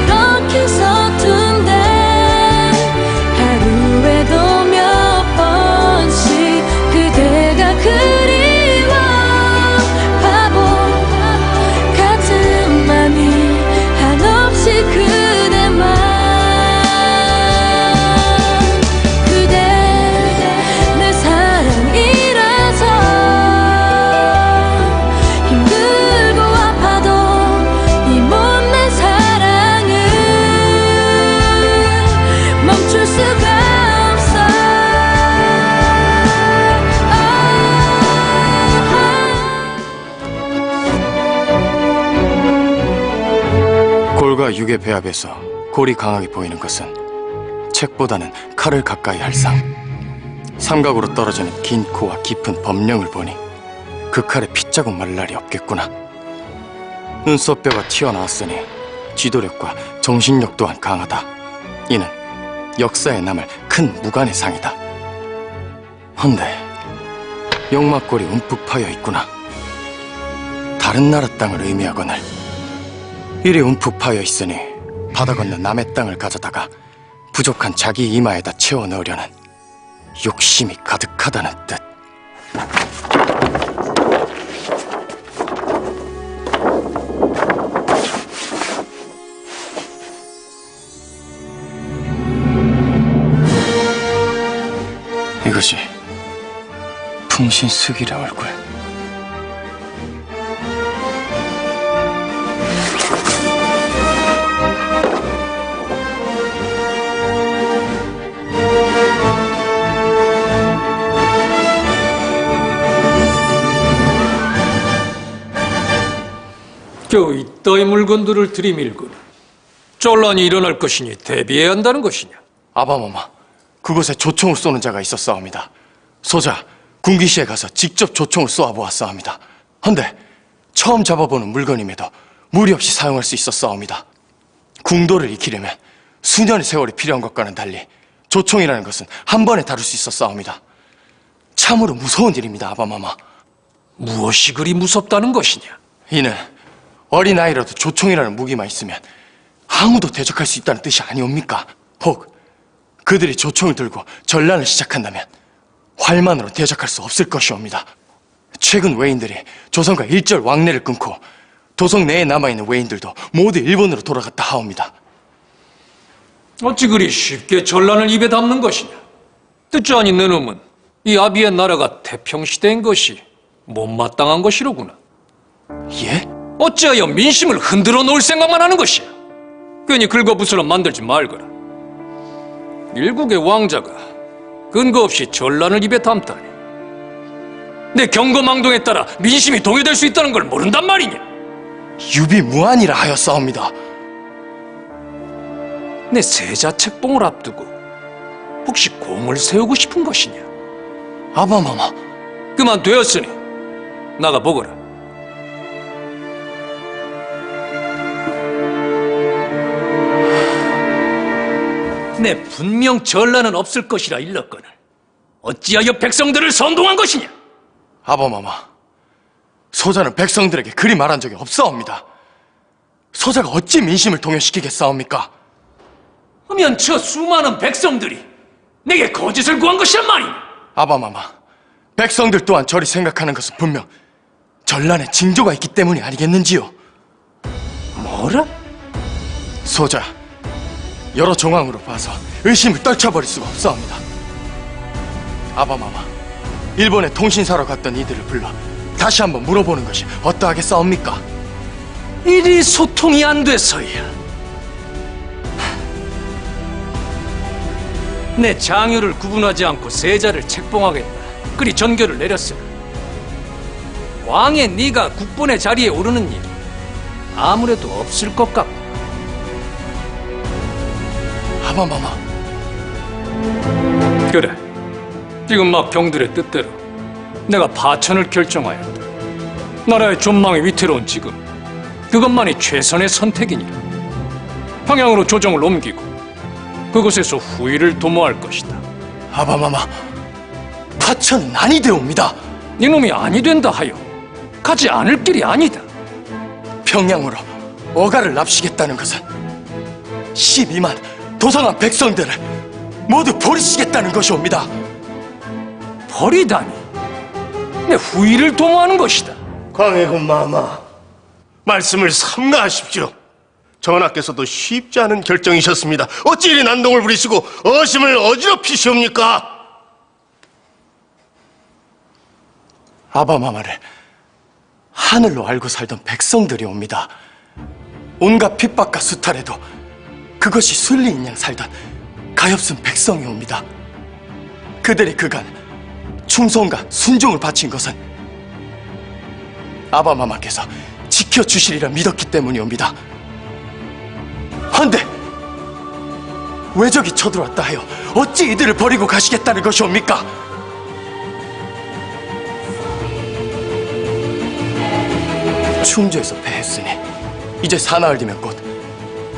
이렇게 서툰데 하루에도 몇 번씩 그대가 그리워 바보 같은 맘이 한없이 그대만 그대 내 사랑이라서 힘들고 아파도 이 못난 사랑은 멈출 수가 없어 골과 육의 배합에서 골이 강하게 보이는 것은 책보다는 칼을 가까이 할 상. 삼각으로 떨어지는 긴 코와 깊은 범령을 보니 그 칼에 핏자국 말 날이 없겠구나. 눈썹뼈가 튀어나왔으니 지도력과 정신력 또한 강하다. 이는 역사에 남을 큰 무관의 상이다. 헌데 용막골이 움푹 파여 있구나. 다른 나라 땅을 의미하거늘 이리 움푹 파여 있으니 바다 건너 남의 땅을 가져다가 부족한 자기 이마에다 채워 넣으려는 욕심이 가득하다는 뜻. 이것이 풍신수길의 얼굴. 겨우 이따위 물건들을 들이밀고는 쫄란이 일어날 것이니 대비해야 한다는 것이냐? 아바마마, 그곳에 조총을 쏘는 자가 있었사옵니다. 소자, 군기시에 가서 직접 조총을 쏘아보았사옵니다. 헌데 처음 잡아보는 물건임에도 무리 없이 사용할 수 있었사옵니다. 궁도를 익히려면 수년의 세월이 필요한 것과는 달리 조총이라는 것은 한 번에 다룰 수 있었사옵니다. 참으로 무서운 일입니다, 아바마마. 무엇이 그리 무섭다는 것이냐? 이는 어린아이라도 조총이라는 무기만 있으면 아무도 대적할 수 있다는 뜻이 아니옵니까? 혹 그들이 조총을 들고 전란을 시작한다면 활만으로 대적할 수 없을 것이옵니다. 최근 외인들이 조선과 일절 왕래를 끊고 도성 내에 남아있는 외인들도 모두 일본으로 돌아갔다 하옵니다. 어찌 그리 쉽게 전란을 입에 담는 것이냐? 듣자 하니 내 놈은 이 아비의 나라가 태평시대인 것이 못마땅한 것이로구나. 예? 어찌하여 민심을 흔들어 놓을 생각만 하는 것이야? 괜히 긁어부스럼 만들지 말거라. 일국의 왕자가 근거 없이 전란을 입에 담다니. 내 경거망동에 따라 민심이 동요될 수 있다는 걸 모른단 말이냐? 유비무환이라 하였사옵니다. 내 세자 책봉을 앞두고 혹시 공을 세우고 싶은 것이냐? 아바마마, 그만 되었으니 나가 보거라. 내 분명 전란은 없을 것이라 일렀거늘 어찌하여 백성들을 선동한 것이냐? 아바마마, 소자는 백성들에게 그리 말한 적이 없사옵니다. 소자가 어찌 민심을 동요시키겠사옵니까? 하면 저 수많은 백성들이 내게 거짓을 구한 것이란 말이냐? 아바마마, 백성들 또한 저리 생각하는 것은 분명 전란에 징조가 있기 때문이 아니겠는지요? 뭐라? 소자, 여러 정황으로 봐서 의심을 떨쳐버릴 수가 없사옵니다. 아바마마, 일본에 통신사로 갔던 이들을 불러 다시 한번 물어보는 것이 어떠하겠사옵니까? 이리 소통이 안 돼서야 내 장유를 구분하지 않고 세자를 책봉하겠다 그리 전결을 내렸으나 왕의 네가 국본의 자리에 오르는 일이 아무래도 없을 것 같고. 아바마마, 그래, 지금 막 병들의 뜻대로 내가 파천을 결정하였다. 나라의 존망이 위태로운 지금 그것만이 최선의 선택이니라. 평양으로 조정을 옮기고 그곳에서 후위를 도모할 것이다. 아바마마, 파천은 아니되옵니다. 이놈이 아니 된다 하여 가지 않을 길이 아니다. 평양으로 어가를 납시겠다는 것은 12만 도성한 백성들을 모두 버리시겠다는 것이옵니다. 버리다니? 내 후위를 도모하는 것이다. 광해군 마마, 말씀을 삼가하십시오. 전하께서도 쉽지 않은 결정이셨습니다. 어찌 이리 난동을 부리시고 어심을 어지럽히시옵니까? 아바마마를 하늘로 알고 살던 백성들이 옵니다. 온갖 핍박과 수탈에도 그것이 순리인 양 살던 가엾은 백성이 옵니다. 그들이 그간 충성과 순종을 바친 것은 아바마마께서 지켜주시리라 믿었기 때문이옵니다. 한데 외적이 쳐들어왔다 하여 어찌 이들을 버리고 가시겠다는 것이옵니까? 충주에서 패했으니 이제 사나흘 뒤면 곧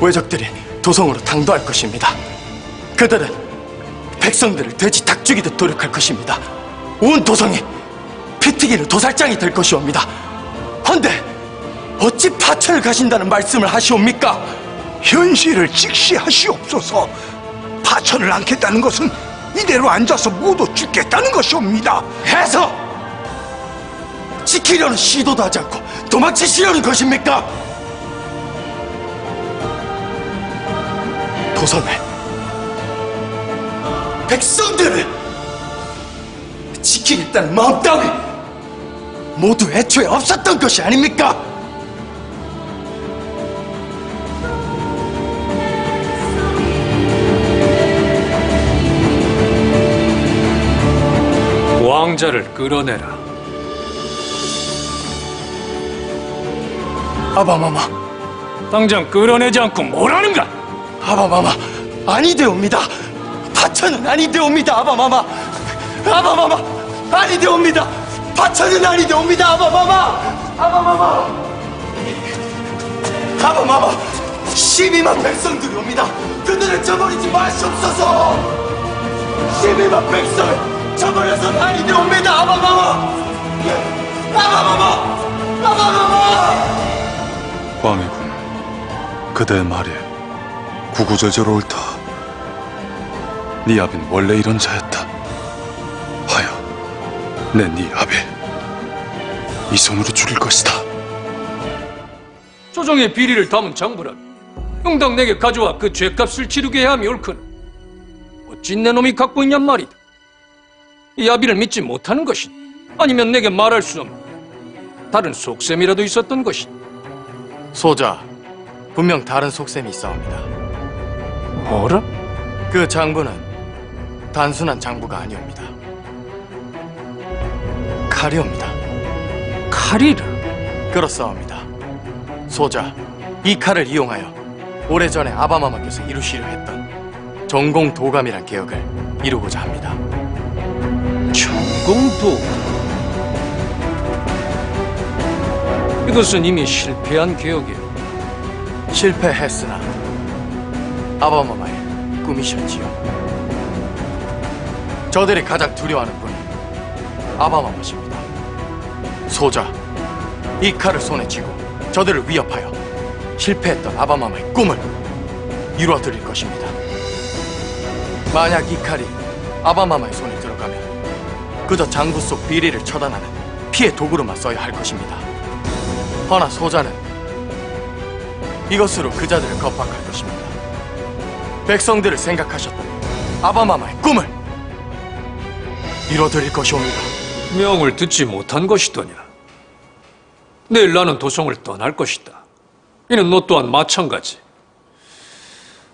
외적들이 도성으로 당도할 것입니다. 그들은 백성들을 돼지 닭 죽이듯 도륙할 것입니다. 온 도성이 피튀기는 도살장이 될 것이옵니다. 헌데 어찌 파천을 가신다는 말씀을 하시옵니까? 현실을 직시하시옵소서. 파천을 않겠다는 것은 이대로 앉아서 모두 죽겠다는 것이옵니다. 해서 지키려는 시도도 하지 않고 도망치시려는 것입니까? 도성을, 백성들을 지키겠다는 마음 따위 모두 애초에 없었던 것이 아닙니까? 왕자를 끌어내라. 아바마마, 당장 끌어내지 않고 뭐라는가? 아바마마, 아니되옵니다. 파천은 아니되옵니다. 아바마마, 아바마마, 아니되옵니다. 파천은 아니되옵니다. 아바마마, 아바마마, 아바마마, 12만 백성들이 옵니다. 그들을 저버리지 마시옵소서. 12만 백성을 저버려서는 아니되옵니다. 아바마마, 아바마마, 아바마마. 왕의군, 그대의 말이 구구절절 옳다. 네 아비는 원래 이런 자였다. 하여 내 네 아비 이 손으로 죽일 것이다. 조정의 비리를 담은 장부라면 용당 내게 가져와 그 죄값을 치르게 해야 함이 옳거늘 어찌 내 놈이 갖고 있냔 말이다. 이 아비를 믿지 못하는 것이니 아니면 내게 말할 수 없는 다른 속셈이라도 있었던 것이니. 소자, 분명 다른 속셈이 있사옵니다. 뭐라? 그 장부는 단순한 장부가 아니옵니다. 칼이옵니다. 칼이라? 그렇사옵니다. 소자, 이 칼을 이용하여 오래전에 아바마마께서 이루시려 했던 전공 도감이란 개혁을 이루고자 합니다. 전공도 이것은 이미 실패한 개혁이에요. 실패했으나 아바마마의 꿈이셨지요. 저들이 가장 두려워하는 분이 아바마마십니다. 소자, 이 칼을 손에 쥐고 저들을 위협하여 실패했던 아바마마의 꿈을 이루어드릴 것입니다. 만약 이 칼이 아바마마의 손에 들어가면 그저 장부 속 비리를 처단하는 피해 도구로만 써야 할 것입니다. 허나 소자는 이것으로 그자들을 겁박할 것입니다. 백성들을 생각하셨던 아바마마의 꿈을 이뤄드릴 것이옵니다. 명을 듣지 못한 것이더냐. 내일 나는 도성을 떠날 것이다. 이는 너 또한 마찬가지.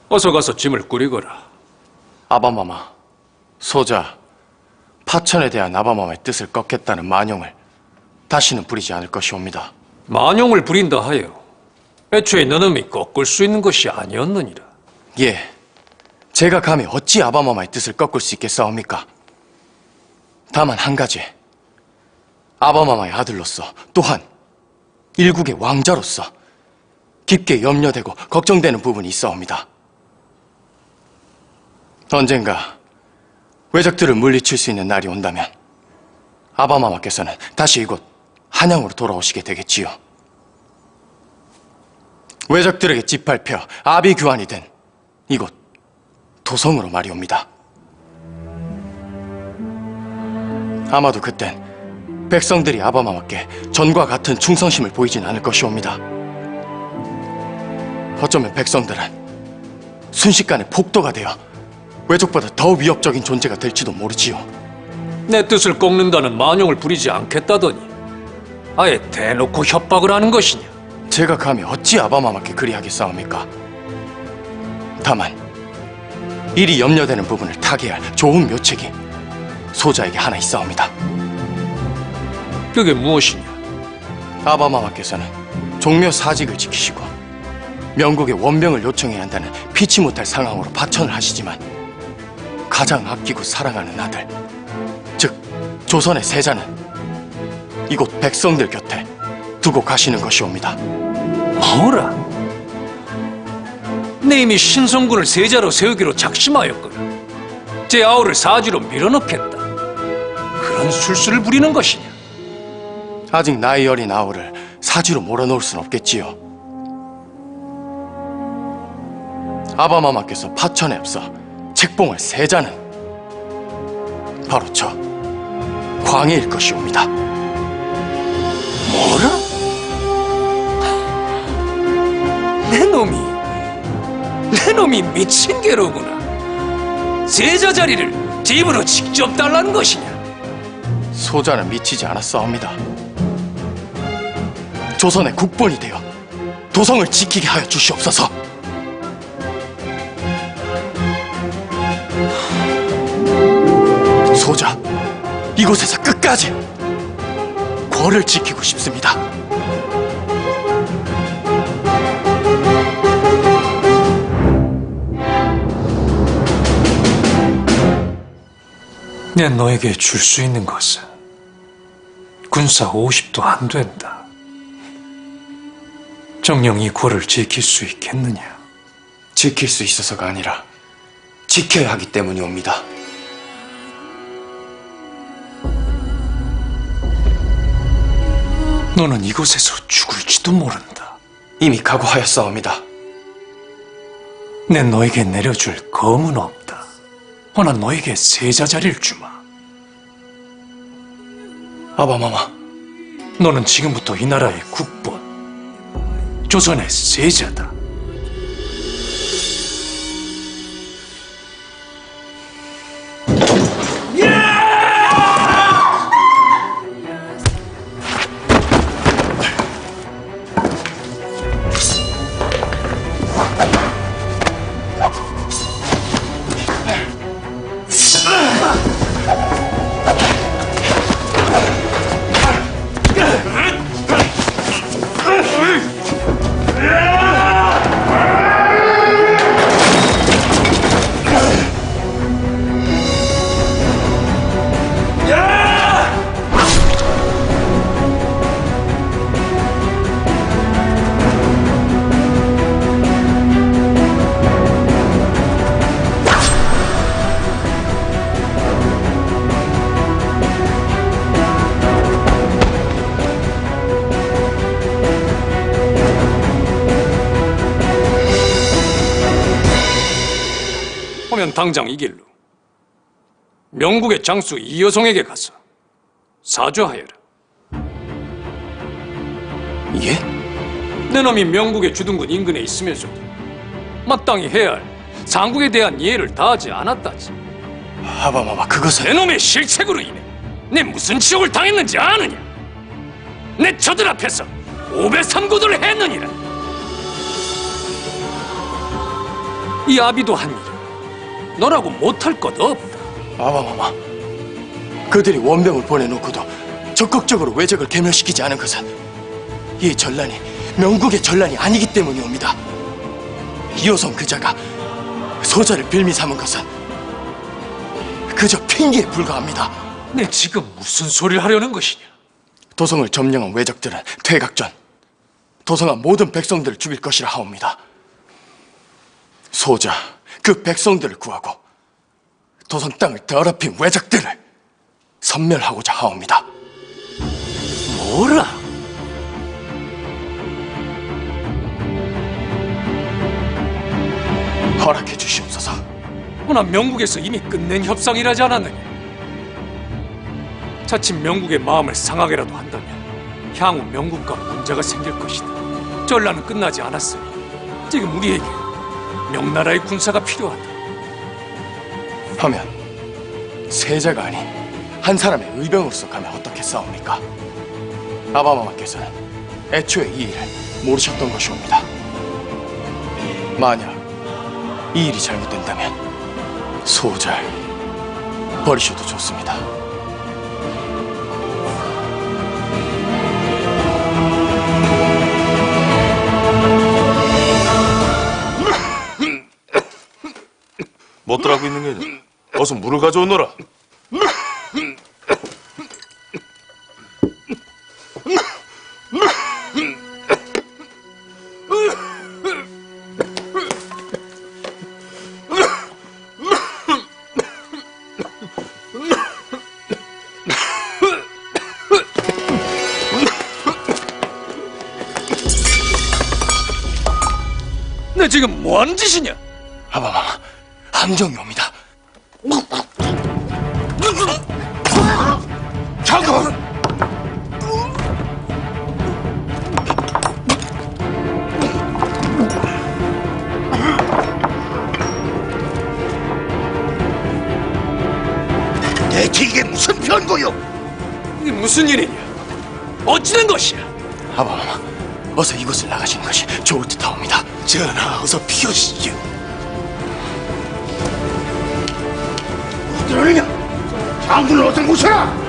어서 가서 짐을 꾸리거라. 아바마마, 소자, 파천에 대한 아바마마의 뜻을 꺾겠다는 만용을 다시는 부리지 않을 것이옵니다. 만용을 부린다 하여 애초에 너놈이 꺾을 수 있는 것이 아니었느니라. 예, 제가 감히 어찌 아바마마의 뜻을 꺾을 수 있겠사옵니까? 다만 한 가지, 아바마마의 아들로서 또한 일국의 왕자로서 깊게 염려되고 걱정되는 부분이 있사옵니다. 언젠가 외적들을 물리칠 수 있는 날이 온다면 아바마마께서는 다시 이곳 한양으로 돌아오시게 되겠지요. 외적들에게 짓밟혀 아비규환이 된 이곳 도성으로 말이옵니다. 아마도 그땐 백성들이 아바마마께 전과 같은 충성심을 보이진 않을 것이옵니다. 어쩌면 백성들은 순식간에 폭도가 되어 외적보다 더 위협적인 존재가 될지도 모르지요. 내 뜻을 꺾는다는 만용을 부리지 않겠다더니 아예 대놓고 협박을 하는 것이냐. 제가 감히 어찌 아바마마께 그리하겠사옵니까? 다만 일이 염려되는 부분을 타개할 좋은 묘책이 소자에게 하나 있사옵니다. 그게 무엇이냐? 아바마마께서는 종묘 사직을 지키시고 명국의 원병을 요청해야 한다는 피치 못할 상황으로 파천을 하시지만 가장 아끼고 사랑하는 아들, 즉 조선의 세자는 이곳 백성들 곁에 두고 가시는 것이옵니다. 뭐라? 내 이미 신성군을 세자로 세우기로 작심하였거늘 제 아우를 사지로 밀어넣겠다. 그런 술수를 부리는 것이냐? 아직 나이 어린 아우를 사지로 몰아넣을 순 없겠지요. 아바마마께서 파천에 앞서 책봉할 세자는 바로 저 광해일 것이옵니다. 뭐라? 내 놈이 미친 개로구나. 세자 자리를 집으로 직접 달라는 것이냐? 소자는 미치지 않았사옵니다. 조선의 국본이 되어 도성을 지키게 하여 주시옵소서. 소자, 이곳에서 끝까지 궐을 지키고 싶습니다. 내 너에게 줄 수 있는 것은 군사 50도 안 된다. 정녕 이 궐을 지킬 수 있겠느냐? 지킬 수 있어서가 아니라 지켜야 하기 때문이옵니다. 너는 이곳에서 죽을지도 모른다. 이미 각오하였사옵니다. 내 너에게 내려줄 검은 없다. 허나 너에게 세자 자리를 주마. 아바마마, 너는 지금부터 이 나라의 국본, 조선의 세자다. 하면 당장 이 길로 명국의 장수 이여성에게 가서 사죄하여라. 예? 내 놈이 명국의 주둔군 인근에 있으면서도 마땅히 해야 할 상국에 대한 이해를 다하지 않았다지. 아바마마, 그것은... 내 놈의 실책으로 인해 내 무슨 지옥을 당했는지 아느냐? 내 저들 앞에서 오배삼고도를 했느니라. 이 아비도 한 일을 너라고 못할 것 없다. 아바마마, 그들이 원병을 보내놓고도 적극적으로 왜적을 괴멸시키지 않은 것은 이 전란이 명국의 전란이 아니기 때문이옵니다. 이호성 그자가 소자를 빌미 삼은 것은 그저 핑계에 불과합니다. 내 지금 무슨 소리를 하려는 것이냐? 도성을 점령한 왜적들은 퇴각 전 도성한 모든 백성들을 죽일 것이라 하옵니다. 소자, 그 백성들을 구하고 도성 땅을 더럽힌 왜적들을 섬멸하고자 하옵니다. 뭐라? 허락해 주시옵소서. 허나 명국에서 이미 끝낸 협상이라지 않았느냐? 자칫 명국의 마음을 상하게라도 한다면 향후 명국과 문제가 생길 것이다. 전란은 끝나지 않았으니 지금 우리에게 명나라의 군사가 필요하다. 하면 세자가 아닌 한 사람의 의병으로서 가면 어떻겠사옵니까? 아바마마께서는 애초에 이 일을 모르셨던 것이옵니다. 만약 이 일이 잘못된다면 소자를 버리셔도 좋습니다. 뭣들 하고 있는 게냐? 어서 물을 가져오너라. 내 지금 뭐하는 짓이냐? 아바마마, 함정이 옵니다. 잠깐! 대체 이게 무슨 변고요? 이게 무슨 일이냐? 어찌된 것이야? 아바마마, 어서 이곳을 나가시는 것이 좋을 듯하옵니다. 전하, 어서 피하시죠. 어디로냐? 장군을 어서 모셔라!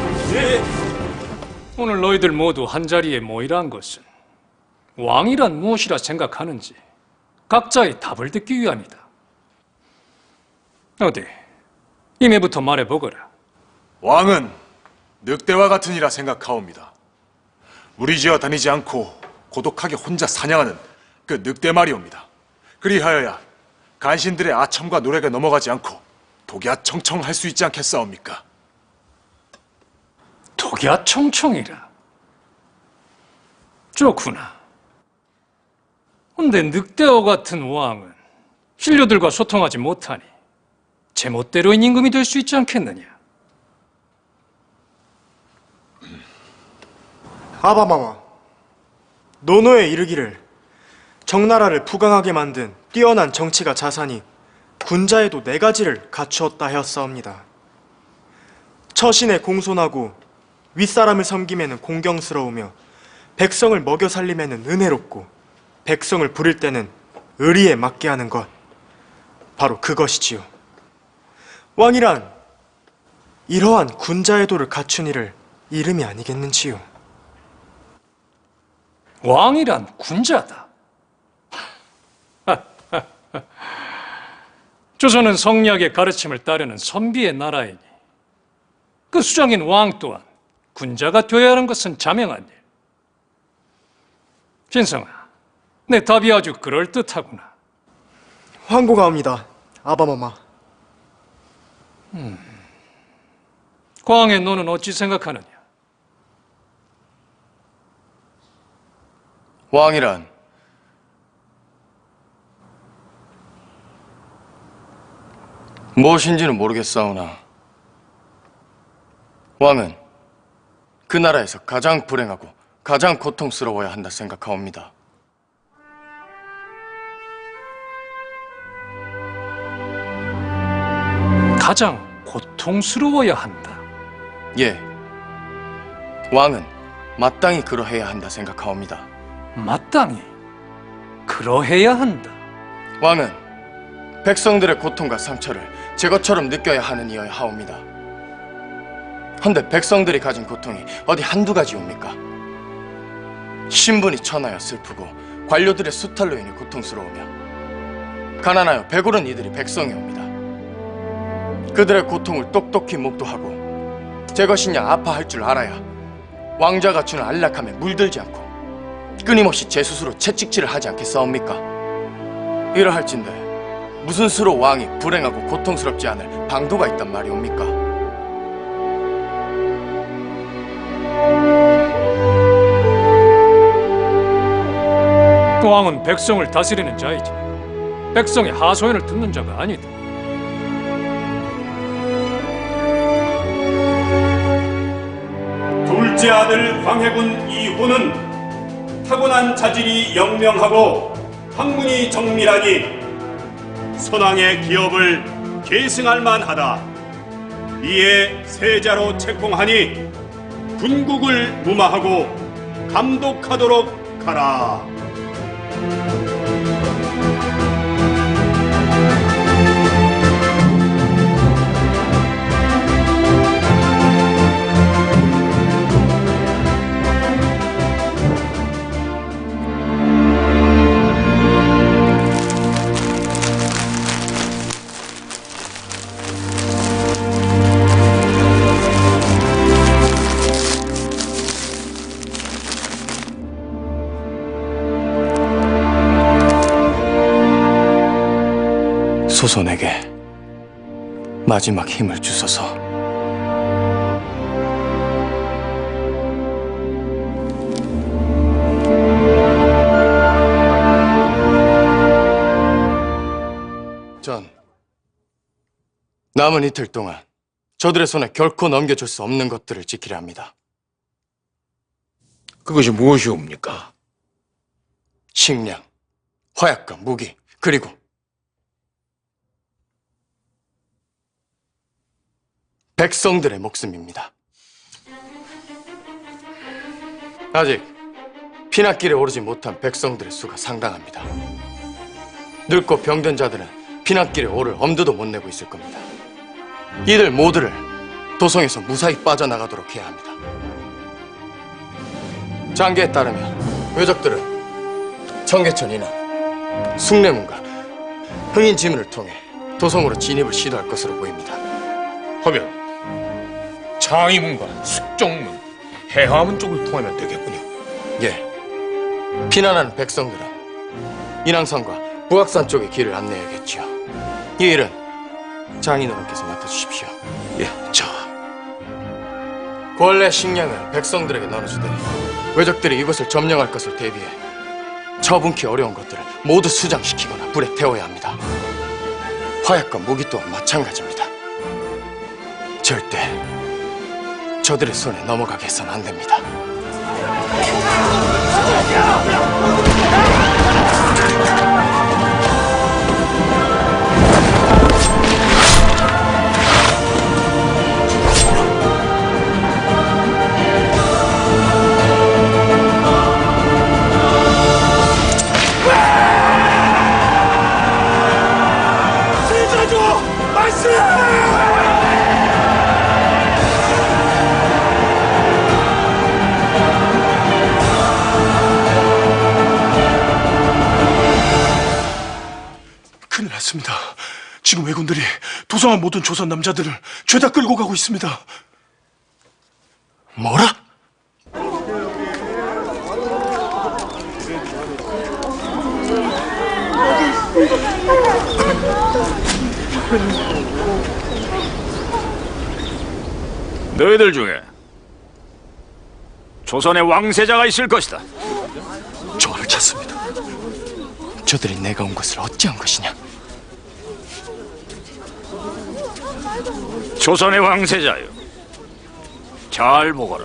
오늘 너희들 모두 한자리에 모이라 한 것은 왕이란 무엇이라 생각하는지 각자의 답을 듣기 위함이다. 어디, 임에부터 말해보거라. 왕은 늑대와 같으니라 생각하옵니다. 무리지어 다니지 않고 고독하게 혼자 사냥하는 그 늑대 말이옵니다. 그리하여야 간신들의 아첨과 노력에 넘어가지 않고 독야청청할 수 있지 않겠사옵니까? 독야청청이라. 좋구나. 근데 늑대와 같은 왕은 신료들과 소통하지 못하니 제멋대로인 임금이 될 수 있지 않겠느냐? 아바마마, 노노에 이르기를 정나라를 부강하게 만든 뛰어난 정치가 자산이 군자에도 4가지를 갖추었다 하였사옵니다. 처신에 공손하고 윗사람을 섬김에는 공경스러우며 백성을 먹여 살림에는 은혜롭고 백성을 부릴 때는 의리에 맞게 하는 것, 바로 그것이지요. 왕이란 이러한 군자의도를 갖춘 이를 이름이 아니겠는지요. 왕이란 군자다. 조선은 성리학의 가르침을 따르는 선비의 나라이니 그 수장인 왕 또한 군자가 되어야 하는 것은 자명한 일. 진성아, 내 답이 아주 그럴듯하구나. 황고가옵니다, 아바마마. 광해, 너는 어찌 생각하느냐? 왕이란 무엇인지는 모르겠사오나 왕은 그 나라에서 가장 불행하고 가장 고통스러워야 한다 생각하옵니다. 가장 고통스러워야 한다. 예, 왕은 마땅히 그러해야 한다 생각하옵니다. 마땅히 그러해야 한다. 왕은 백성들의 고통과 상처를 제 것처럼 느껴야 하는 이여야 하옵니다. 헌데 백성들이 가진 고통이 어디 한두 가지옵니까? 신분이 천하여 슬프고 관료들의 수탈로 인해 고통스러우며 가난하여 배고른 이들이 백성이옵니다. 그들의 고통을 똑똑히 목도하고 제 것이냐 아파할 줄 알아야 왕자가 주는 안락함에 물들지 않고 끊임없이 제 스스로 채찍질을 하지 않겠사옵니까? 이러할진대 무슨 수로 왕이 불행하고 고통스럽지 않을 방도가 있단 말이옵니까? 왕은 백성을 다스리는 자이지 백성의 하소연을 듣는 자가 아니다. 둘째 아들 황해군 이호는 타고난 자질이 영명하고 학문이 정밀하니 선왕의 기업을 계승할 만하다. 이에 세자로 책봉하니 군국을 무마하고 감독하도록 하라. 소손에게 마지막 힘을 주소서. 전 남은 이틀 동안 저들의 손에 결코 넘겨줄 수 없는 것들을 지키려 합니다. 그것이 무엇이옵니까? 식량, 화약과 무기, 그리고 백성들의 목숨입니다. 아직 피난길에 오르지 못한 백성들의 수가 상당합니다. 늙고 병든 자들은 피난길에 오를 엄두도 못 내고 있을 겁니다. 이들 모두를 도성에서 무사히 빠져나가도록 해야 합니다. 장계에 따르면 외적들은 청계천이나 숭례문과 흥인 지문을 통해 도성으로 진입을 시도할 것으로 보입니다. 하면 장이문과 숙정문, 해화문 쪽을 통하면 되겠군요. 예, 피난하는 백성들은 인왕산과 부악산 쪽의 길을 안내해야겠지요. 이 일은 장인어른께서 맡아주십시오. 예, 저 권례 식량을 백성들에게 나눠주되 외적들이 이곳을 점령할 것을 대비해 처분키 어려운 것들을 모두 수장시키거나 불에 태워야 합니다. 화약과 무기 또한 마찬가지입니다. 절대 저들의 손에 넘어가게 해서는 안 됩니다. 큰일 났습니다. 지금 왜군들이 도성한 모든 조선 남자들을 죄다 끌고 가고 있습니다. 뭐라? 너희들 중에 조선의 왕세자가 있을 것이다. 저를 찾습니다. 저들이 내가 온 것을 어찌한 것이냐? 조선의 왕세자여, 잘 보거라.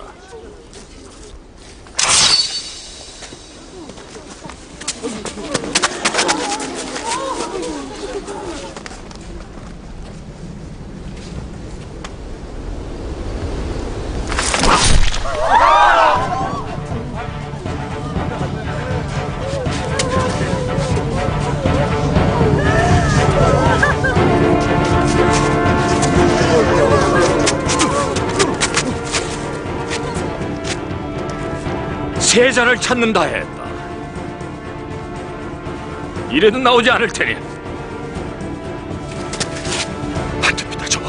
세자를 찾는다 했다. 이래도 나오지 않을 테니 안 됩니다, 저.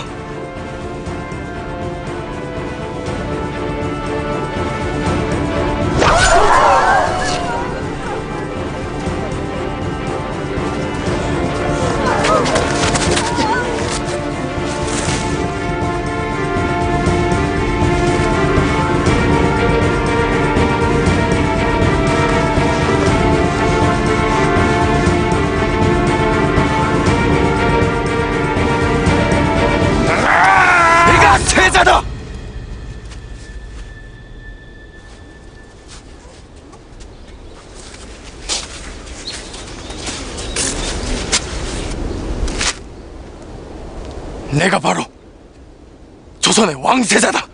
세자다! 내가 바로 조선의 왕세자다!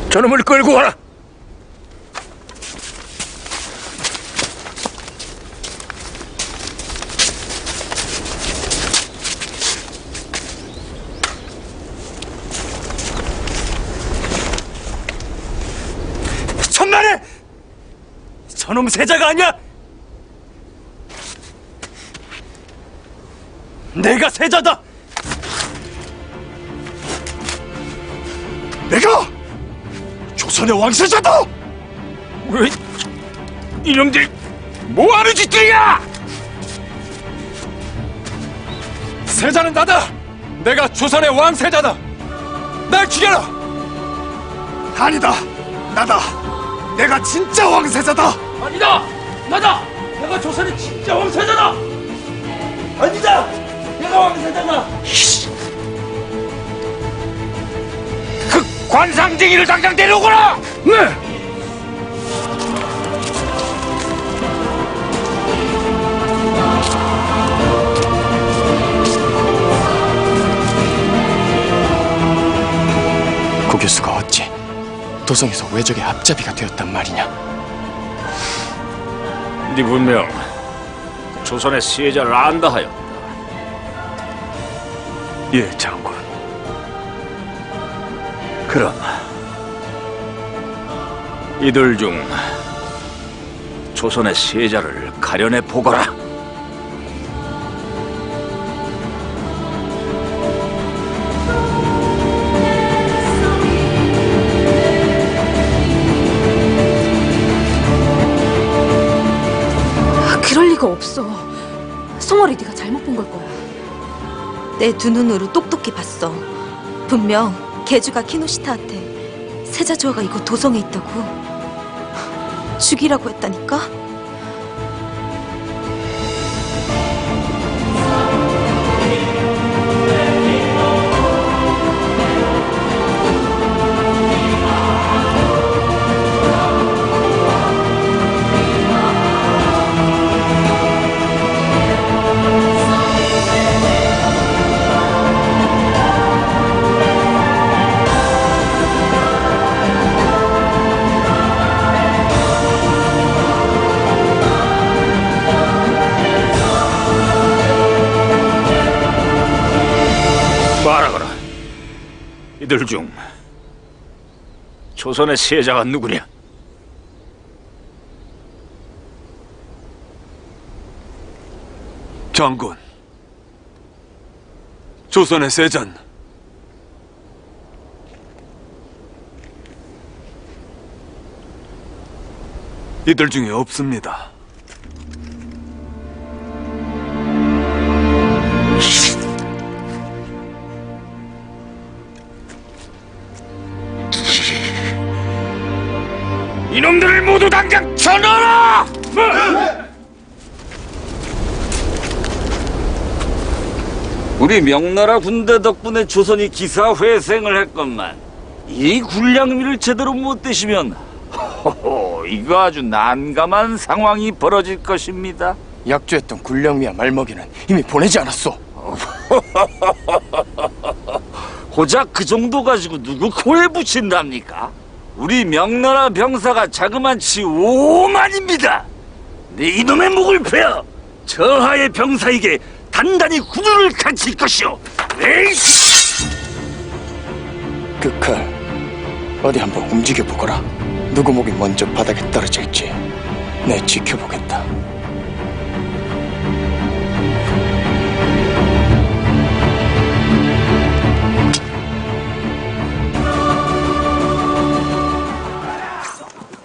저놈을 끌고 와라. 천만에! 저놈 세자가 아니야! 내가 세자다! 내가 조선의 왕세자다! 왜 이놈들 뭐하는 짓들이야! 세자는 나다! 내가 조선의 왕세자다! 날 죽여라! 아니다, 나다. 내가 진짜 왕세자다. 아니다! 나다! 내가 조선의 진짜 왕세자다! 아니다! 내가 왕세자다! 그 관상쟁이를 당장 데려오거라! 네! 고 교수가 어찌 도성에서 외적의 앞잡이가 되었단 말이냐? 네 분명 조선의 세자를 안다 하였다. 예, 장군. 그럼 이들 중 조선의 세자를 가려내 보거라. 그럴 리가 없어. 송월이 네가 잘못 본 걸 거야. 내 두 눈으로 똑똑히 봤어. 분명 개주가 키노시타한테 세자주어가 이곳 도성에 있다고 죽이라고 했다니까? 말하거라. 이들 중 조선의 세자가 누구냐? 장군, 조선의 세잔 이들 중에 없습니다. 이놈들을 모두 당장 쳐넣어라! 우리 명나라 군대 덕분에 조선이 기사회생을 했건만 이 군량미를 제대로 못 대시면 호호, 이거 아주 난감한 상황이 벌어질 것입니다. 약조했던 군량미와 말먹이는 이미 보내지 않았소. 고작 그 정도 가지고 누구 코에 붙인답니까? 우리 명나라 병사가 자그만치 5만입니다. 내 이놈의 목을 베어 저하의 병사에게 단단히 구두를 갖힐 것이오. 에이씨! 그 칼 어디 한번 움직여보거라. 누구 목이 먼저 바닥에 떨어질지 내 지켜보겠다.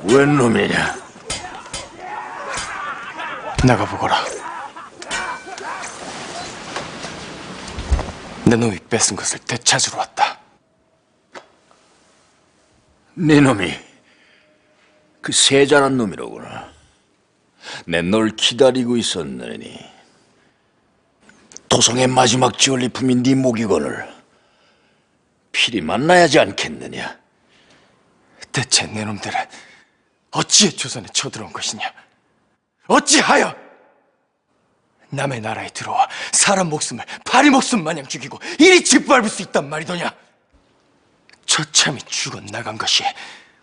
웬 놈이냐? 나가보거라. 내 놈이 뺏은 것을 되찾으러 왔다. 네 놈이 그 세자란 놈이로구나. 내 널 기다리고 있었느니 도성의 마지막 지원리품인 네 목이건을 필히 만나야지 않겠느냐? 대체 내 놈들은 어찌해 조선에 쳐들어온 것이냐? 어찌하여 남의 나라에 들어와 사람 목숨을 파리 목숨 마냥 죽이고 이리 짓밟을 수 있단 말이더냐? 처참히 죽어 나간 것이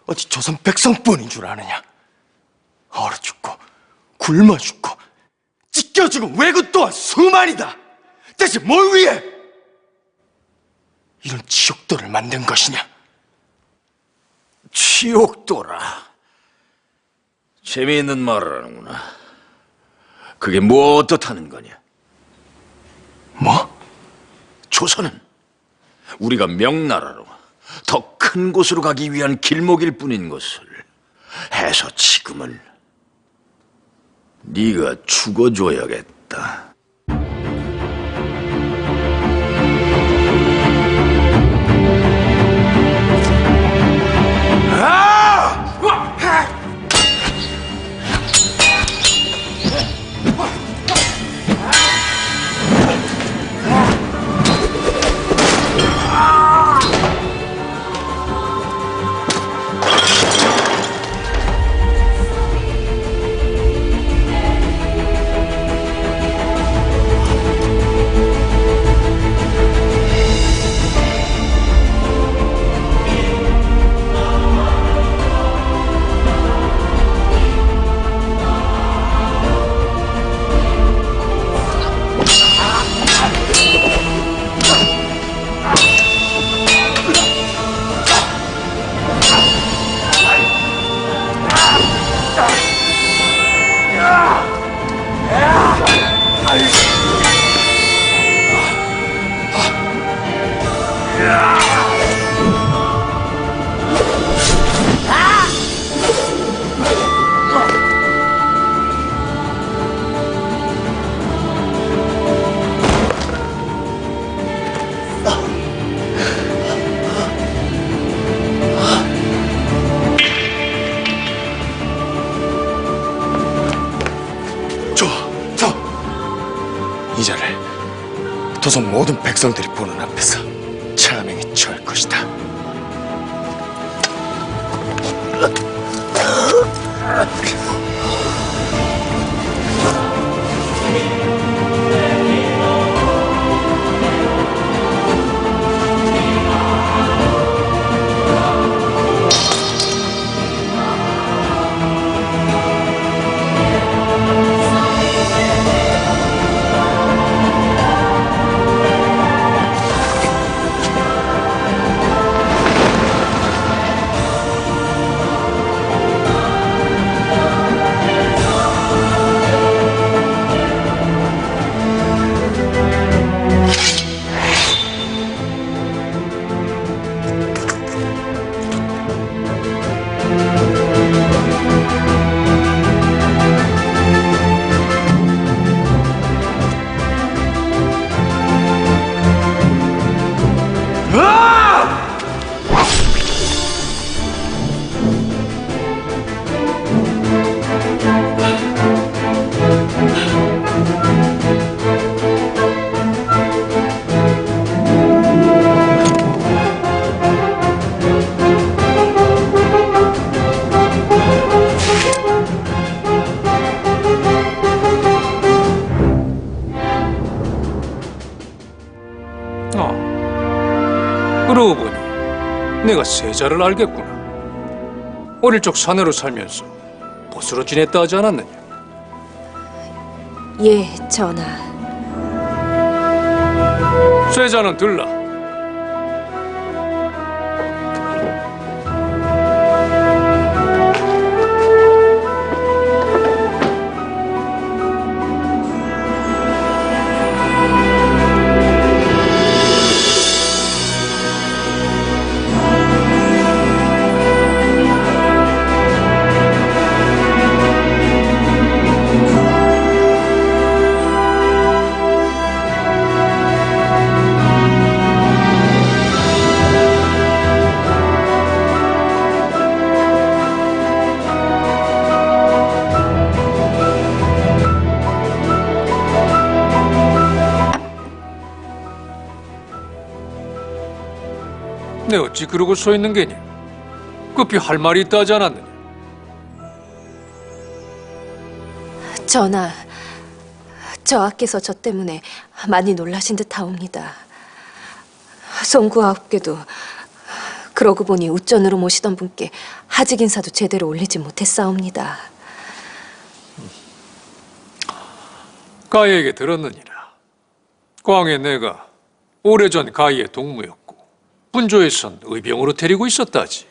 어디 조선 백성뿐인 줄 아느냐? 얼어 죽고 굶어 죽고 찢겨 죽은 왜구 또한 수만이다. 대체 뭘 위해 이런 지옥도를 만든 것이냐? 지옥도라. 재미있는 말을 하는구나. 그게 뭐 어떻다는 거냐? 뭐? 조선은 우리가 명나라로 더 큰 곳으로 가기 위한 길목일 뿐인 것을 해서 지금은 네가 죽어줘야겠다. 조선 모든 백성들이 보는 앞에서 차명이 처할 것이다. 그러고 보니 내가 세자를 알겠구나. 어릴 적 사내로 살면서 보수로 지냈다 하지 않았느냐? 예, 전하. 세자는 들라. 내 어찌 그러고 서 있는 게니? 급히 할 말이 있다 하지 않았느냐? 전하, 저하께서 저 때문에 많이 놀라신 듯하옵니다. 송구하옵게도 그러고 보니 우전으로 모시던 분께 하직 인사도 제대로 올리지 못했사옵니다. 가희에게 들었느니라. 광해 내가 오래전 가희의 동무였고 분조에선 의병으로 데리고 있었다지.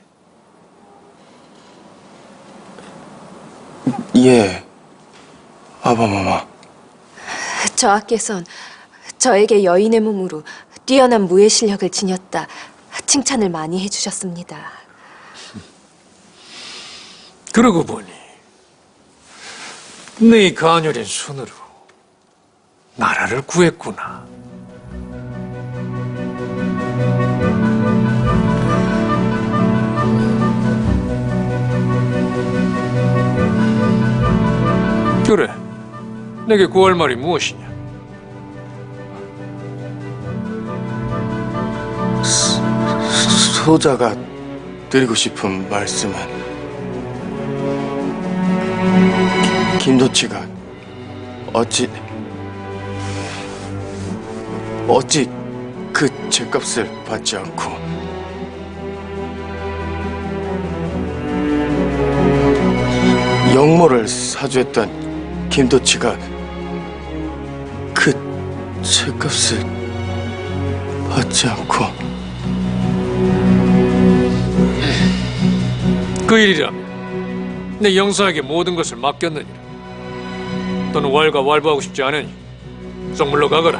예, 아바마마. 저하께선 저에게 여인의 몸으로 뛰어난 무예 실력을 지녔다 칭찬을 많이 해주셨습니다. 그러고 보니 네 가녀린 손으로 나라를 구했구나. 그래, 내게 구할 말이 무엇이냐? 소자가 드리고 싶은 말씀은 김도치가 어찌 그 죗값을 받지 않고 영모를 사주했던 김도치가 그 죗값을 받지 않고 그 일이라면 내 영사에게 모든 것을 맡겼느니라. 너는 왈가왈부하고 싶지 않으니 썩 물러가거라.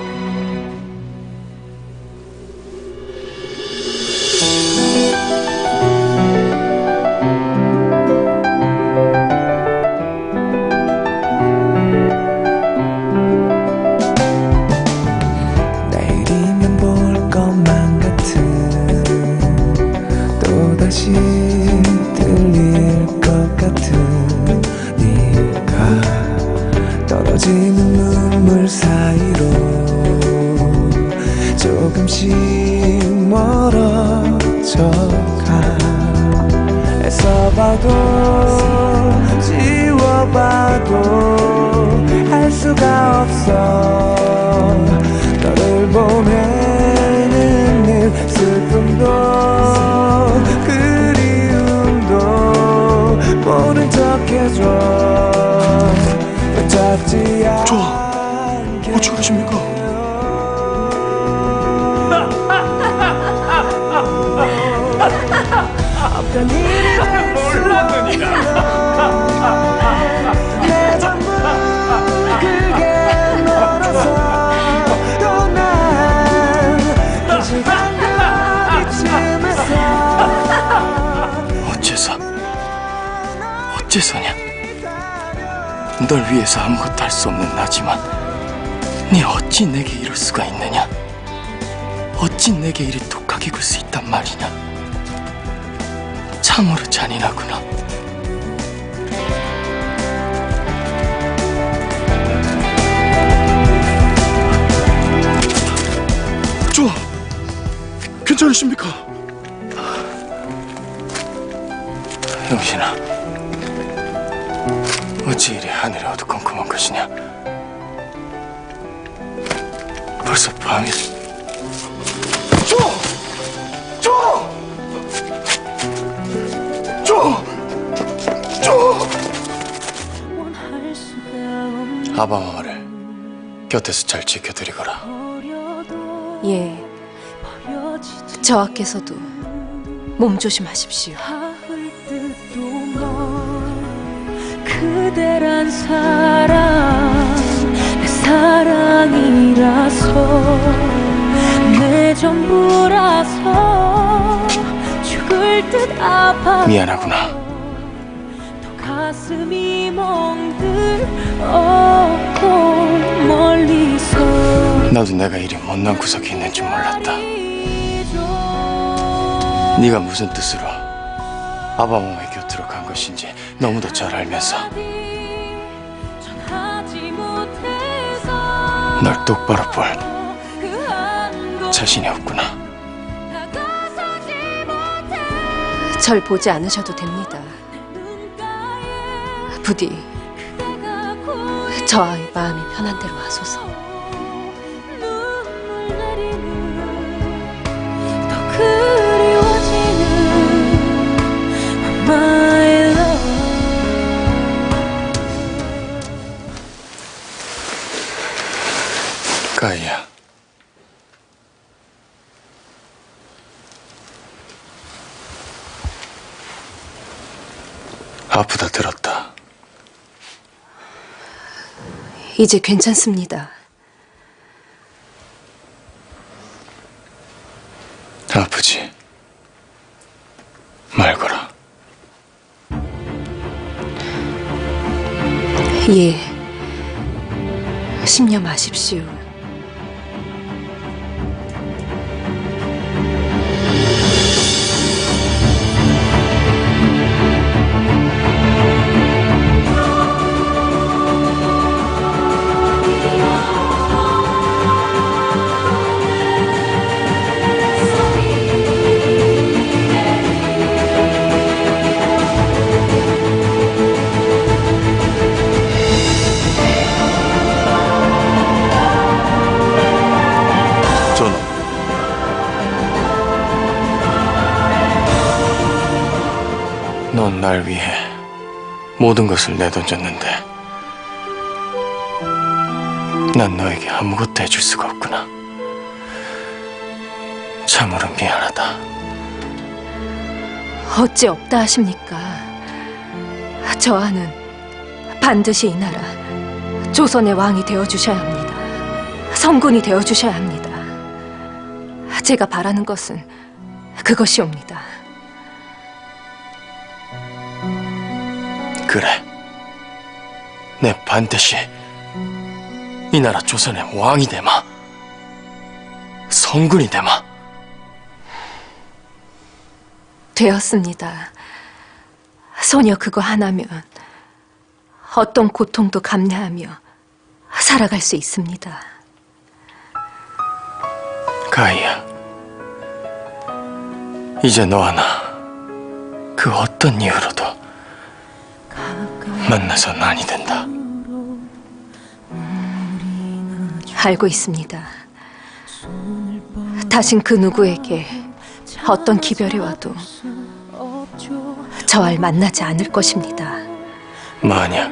내일이면 볼 것만 같은 또다시 들릴 것 같은 네가 떨어지는 눈물 사이로 조금씩 멀어져가 애써봐도 지워봐도 할 수가 없어 너를 보면은 늘 슬픔도 그리움도 모른 척 해줘 붙잡지 않게 어찌하십니까? 어떤 일이 몰랐느니라. 내 전부 그게 너라서 또 난 그 시간 이쯤에서 어째서냐? 널 위해서 아무것도 할 수 없는 나지만 네 어찌 내게 이럴 수가 있느냐? 어찌 내게 이리 독하게 굴 수 있단 말이냐? 참으로 잔인하구나. 좋아, 괜찮으십니까? 영신아, 어찌 이리 하늘이 어두컴컴한 것이냐? 벌써 밤이... 아바마마를 곁에서 잘 지켜드리거라. 예. 저하께서도 몸 조심하십시오. 그대란 사랑 내 사랑이라서 내 전부라서 죽을 듯 아파 미안하구나. 가슴이 멍들었고 멀리서 나도 내가 이리 못난 구석이 있는 줄 몰랐다. 네가 무슨 뜻으로 아바마마의 곁으로 간 것인지 너무도 잘 알면서 널 똑바로 볼 자신이 없구나. 절 보지 않으셔도 됩니다. 부디 저의 마음이 편한 대로 하소서. 더 그리워지는 my love. 가희야, 아프다 들었다. 이제 괜찮습니다. 아프지 말거라. 예. 심려 마십시오. 넌 날 위해 모든 것을 내던졌는데 난 너에게 아무것도 해줄 수가 없구나. 참으로 미안하다. 어찌 없다 하십니까? 저하는 반드시 이 나라 조선의 왕이 되어주셔야 합니다. 성군이 되어주셔야 합니다. 제가 바라는 것은 그것이옵니다. 그래, 내 반드시 이 나라 조선의 왕이 되마, 성군이 되마. 되었습니다. 소녀 그거 하나면 어떤 고통도 감내하며 살아갈 수 있습니다. 가희야, 이제 너와 나 그 어떤 이유로도 만나선 아니 된다. 알고 있습니다. 다신 그 누구에게 어떤 기별이 와도 저와 만나지 않을 것입니다. 만약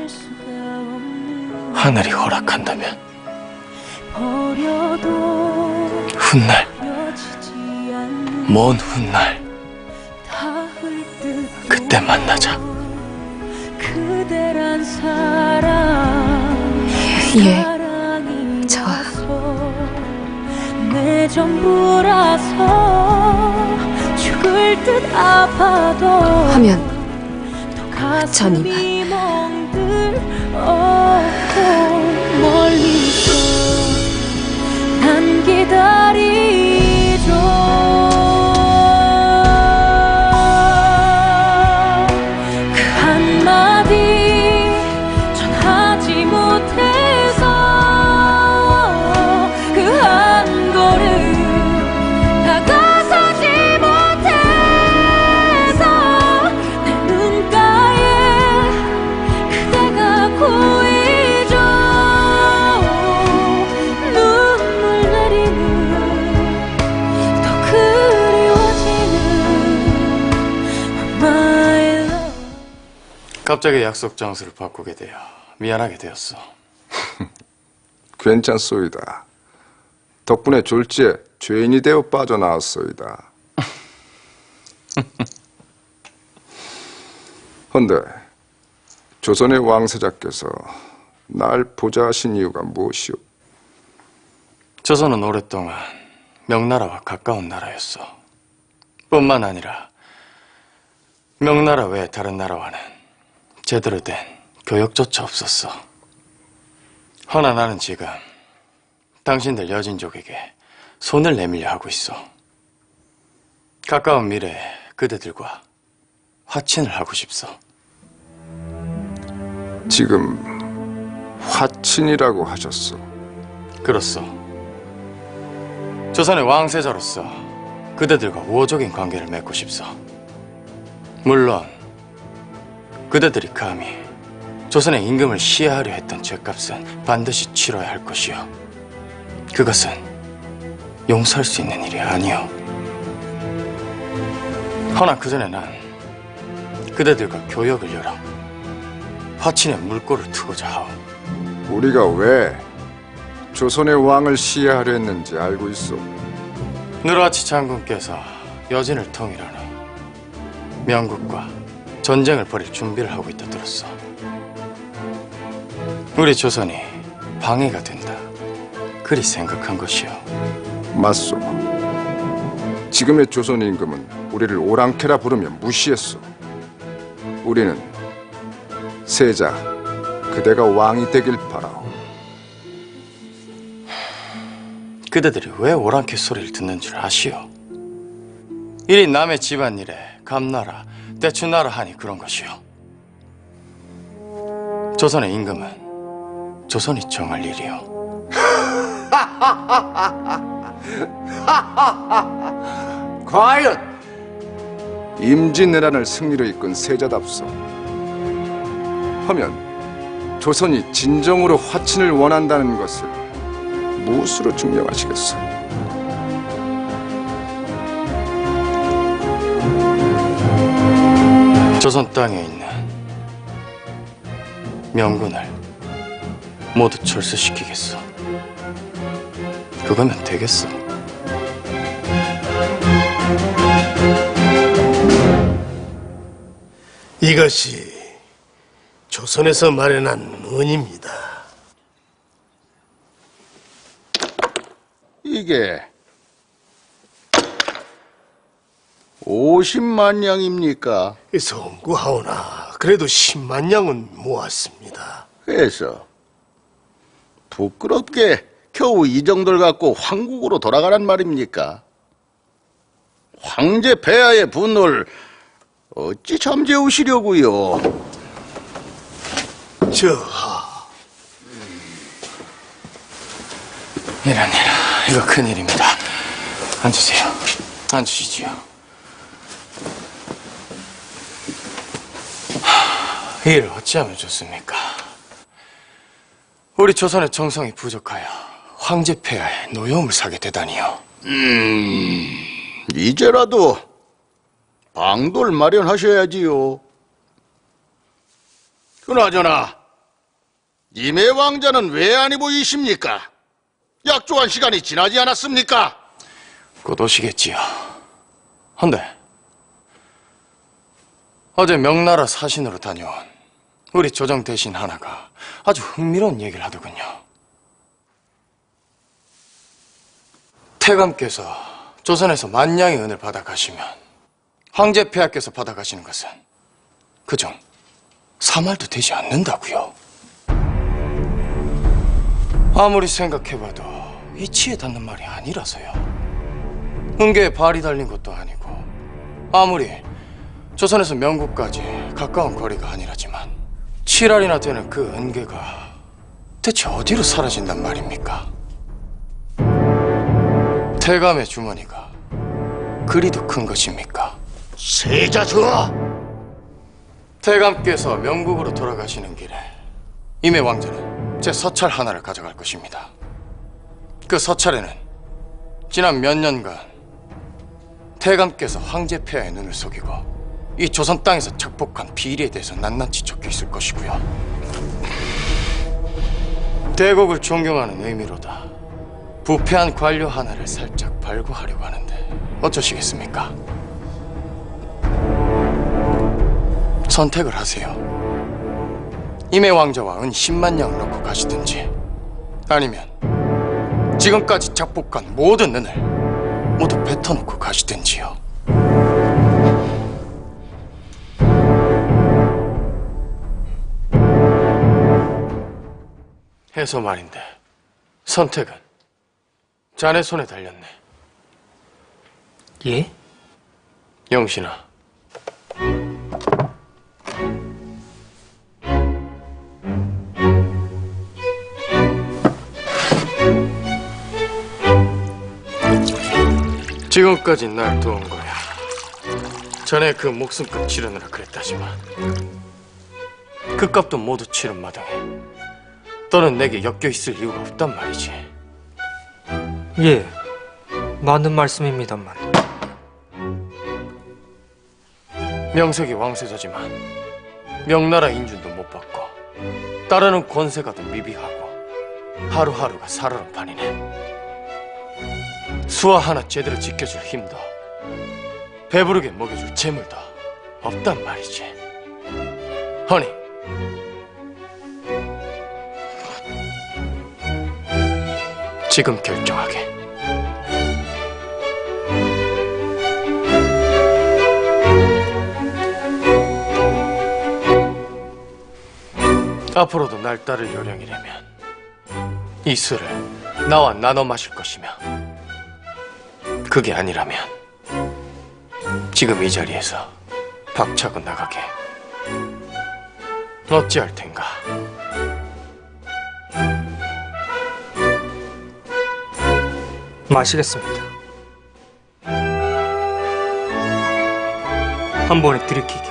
하늘이 허락한다면 훗날, 먼 훗날 그때 만나자. 그대란 사랑 예, 저와 내 전부라서 죽을 듯 아파도 하면 전 가슴이 멍들어도 멀리서 난 기다리죠. 그 한마디 전하지 못해서 그 한 걸음 다가서지 못해서 내 눈가에 그대가 고이죠. 눈물 내리는 더 그리워지는 My love. 갑자기 약속 장소를 바꾸게 되어 미안하게 되었어. 괜찮소이다. 덕분에 졸지에 죄인이 되어 빠져나왔소이다. 헌데 조선의 왕세자께서 날 보자 하신 이유가 무엇이오? 조선은 오랫동안 명나라와 가까운 나라였어. 뿐만 아니라 명나라 외 다른 나라와는 제대로 된 교역조차 없었어. 허나 나는 지금 당신들 여진족에게 손을 내밀려 하고 있어. 가까운 미래에 그대들과 화친을 하고 싶소. 지금 화친이라고 하셨소. 그렇소. 조선의 왕세자로서 그대들과 우호적인 관계를 맺고 싶소. 물론 그대들이 감히 조선의 임금을 시해하려 했던 죄값은 반드시 치러야 할 것이오. 그것은 용서할 수 있는 일이 아니오. 허나 그 전에 난 그대들과 교역을 열어 화친의 물꼬를 트고자 하오. 우리가 왜 조선의 왕을 시해하려 했는지 알고 있소. 누르하치 장군께서 여진을 통일한 후 명국과 전쟁을 벌일 준비를 하고 있다 들었어. 우리 조선이 방해가 된다, 그리 생각한 것이오. 맞소. 지금의 조선 임금은 우리를 오랑캐라 부르며 무시했소. 우리는 세자, 그대가 왕이 되길 바라오. 그대들이 왜 오랑캐 소리를 듣는 줄 아시오? 이리 남의 집안일에 감나라, 대추나라 하니 그런 것이오. 조선의 임금은 조선이 정할 일이오. 과연 임진왜란을 승리로 이끈 세자답소. 하면 조선이 진정으로 화친을 원한다는 것을 무엇으로 증명하시겠소? 조선 땅에 있는 명군을 모두 철수시키겠소. 그거면 되겠어. 이것이 조선에서 마련한 은입니다. 이게 50만 양입니까? 송구하오나 그래도 10만 양은 모았습니다. 그래서 부끄럽게 겨우 이 정도를 갖고 황국으로 돌아가란 말입니까? 황제 폐하의 분노를 어찌 잠재우시려고요? 저하, 이런 이거 큰일입니다. 앉으세요. 앉으시지요. 이 일을 어찌하면 좋습니까? 우리 조선의 정성이 부족하여 황제 폐하에 노여움을 사게 되다니요. 이제라도 방도를 마련하셔야지요. 그나저나 임해 왕자는 왜 안 보이십니까? 약조한 시간이 지나지 않았습니까? 곧 오시겠지요. 헌데 어제 명나라 사신으로 다녀온 우리 조정 대신 하나가 아주 흥미로운 얘기를 하더군요. 태감께서 조선에서 만냥의 은을 받아가시면 황제 폐하께서 받아가시는 것은 그정 3알도 되지 않는다고요. 아무리 생각해봐도 이치에 닿는 말이 아니라서요. 은계에 발이 달린 것도 아니고 아무리 조선에서 명국까지 가까운 거리가 아니라지만 7알이나 되는 그 은계가 대체 어디로 사라진단 말입니까? 태감의 주머니가 그리도 큰 것입니까? 세자수아! 태감께서 명국으로 돌아가시는 길에 임해 왕자는 제 서찰 하나를 가져갈 것입니다. 그 서찰에는 지난 몇 년간 태감께서 황제 폐하의 눈을 속이고 이 조선 땅에서 착복한 비리에 대해서 낱낱이 적혀 있을 것이고요. 대국을 존경하는 의미로다 부패한 관료 하나를 살짝 발굴하려고 하는데 어쩌시겠습니까? 선택을 하세요. 임해 왕자와 은 10만 냥을 넣고 가시든지 아니면 지금까지 착복한 모든 은을 모두 뱉어놓고 가시든지요. 해서 말인데 선택은 자네 손에 달렸네. 예? 영신아. 지금까지 날 도운 거야. 전에 그 목숨값 치르느라 그랬다지만 그 값도 모두 치른 마당에 너는 내게 엮여 있을 이유가 없단 말이지. 예, 맞는 말씀입니다만. 명색이 왕세자지만 명나라 인준도 못 받고 따르는 권세가 더 미비하고 하루하루가 살아는 판이네. 수화 하나 제대로 지켜줄 힘도 배부르게 먹여줄 재물도 없단 말이지. 허니 지금 결정하게. 앞으로도 날 따를 요령이라면 이 술을 나와 나눠 마실 것이며 그게 아니라면 지금 이 자리에서 박차고 나가게. 어찌할 텐가. 마시겠습니다. 한 번에 들이키기.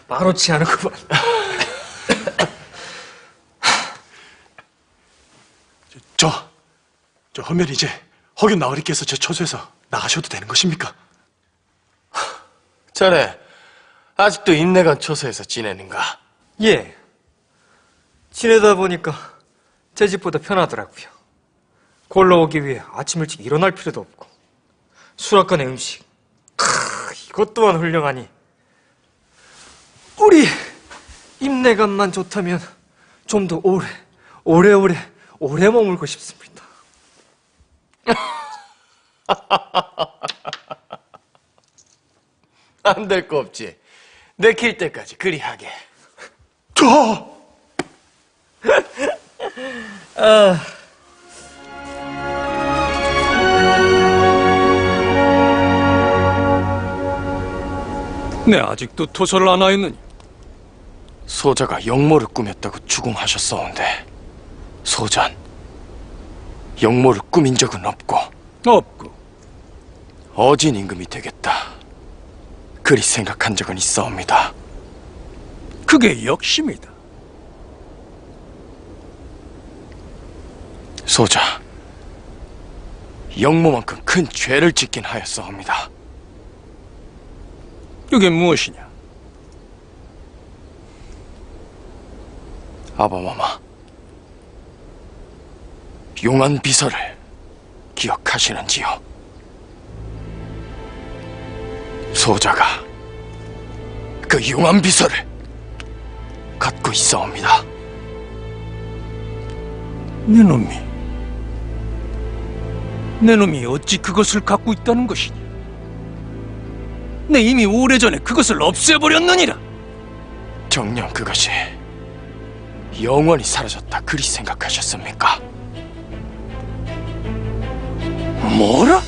바로 취하는구만. 저 허면 이제 허균 나으리께서 저 처소에서 나가셔도 되는 것입니까? 자네 아직도 인내간 처소에서 지내는가? 예. 지내다 보니까 제 집보다 편하더라고요. 골로 오기 위해 아침 일찍 일어날 필요도 없고 수락관의 음식, 이것 또한 훌륭하니 우리 인내감만 좋다면 좀 더 오래오래 머물고 싶습니다. 안 될 거 없지. 내킬 때까지 그리하게. 아. 내 아직도 토설을 안 하였느니? 소자가 영모를 꾸몄다고 추궁하셨사온데 소잔 영모를 꾸민 적은 없고 어진 임금이 되겠다 그리 생각한 적은 있사옵니다. 그게 역심이다. 소자 영모만큼 큰 죄를 짓긴 하였사옵니다. 그게 무엇이냐? 아바마마 용한 비서를 기억하시는지요? 소자가 그 용한 비서를 갖고 있사옵니다. 내 놈이 어찌 그것을 갖고 있다는 것이냐? 내 이미 오래전에 그것을 없애버렸느니라. 정녕 그것이 영원히 사라졌다 그리 생각하셨습니까? 뭐라?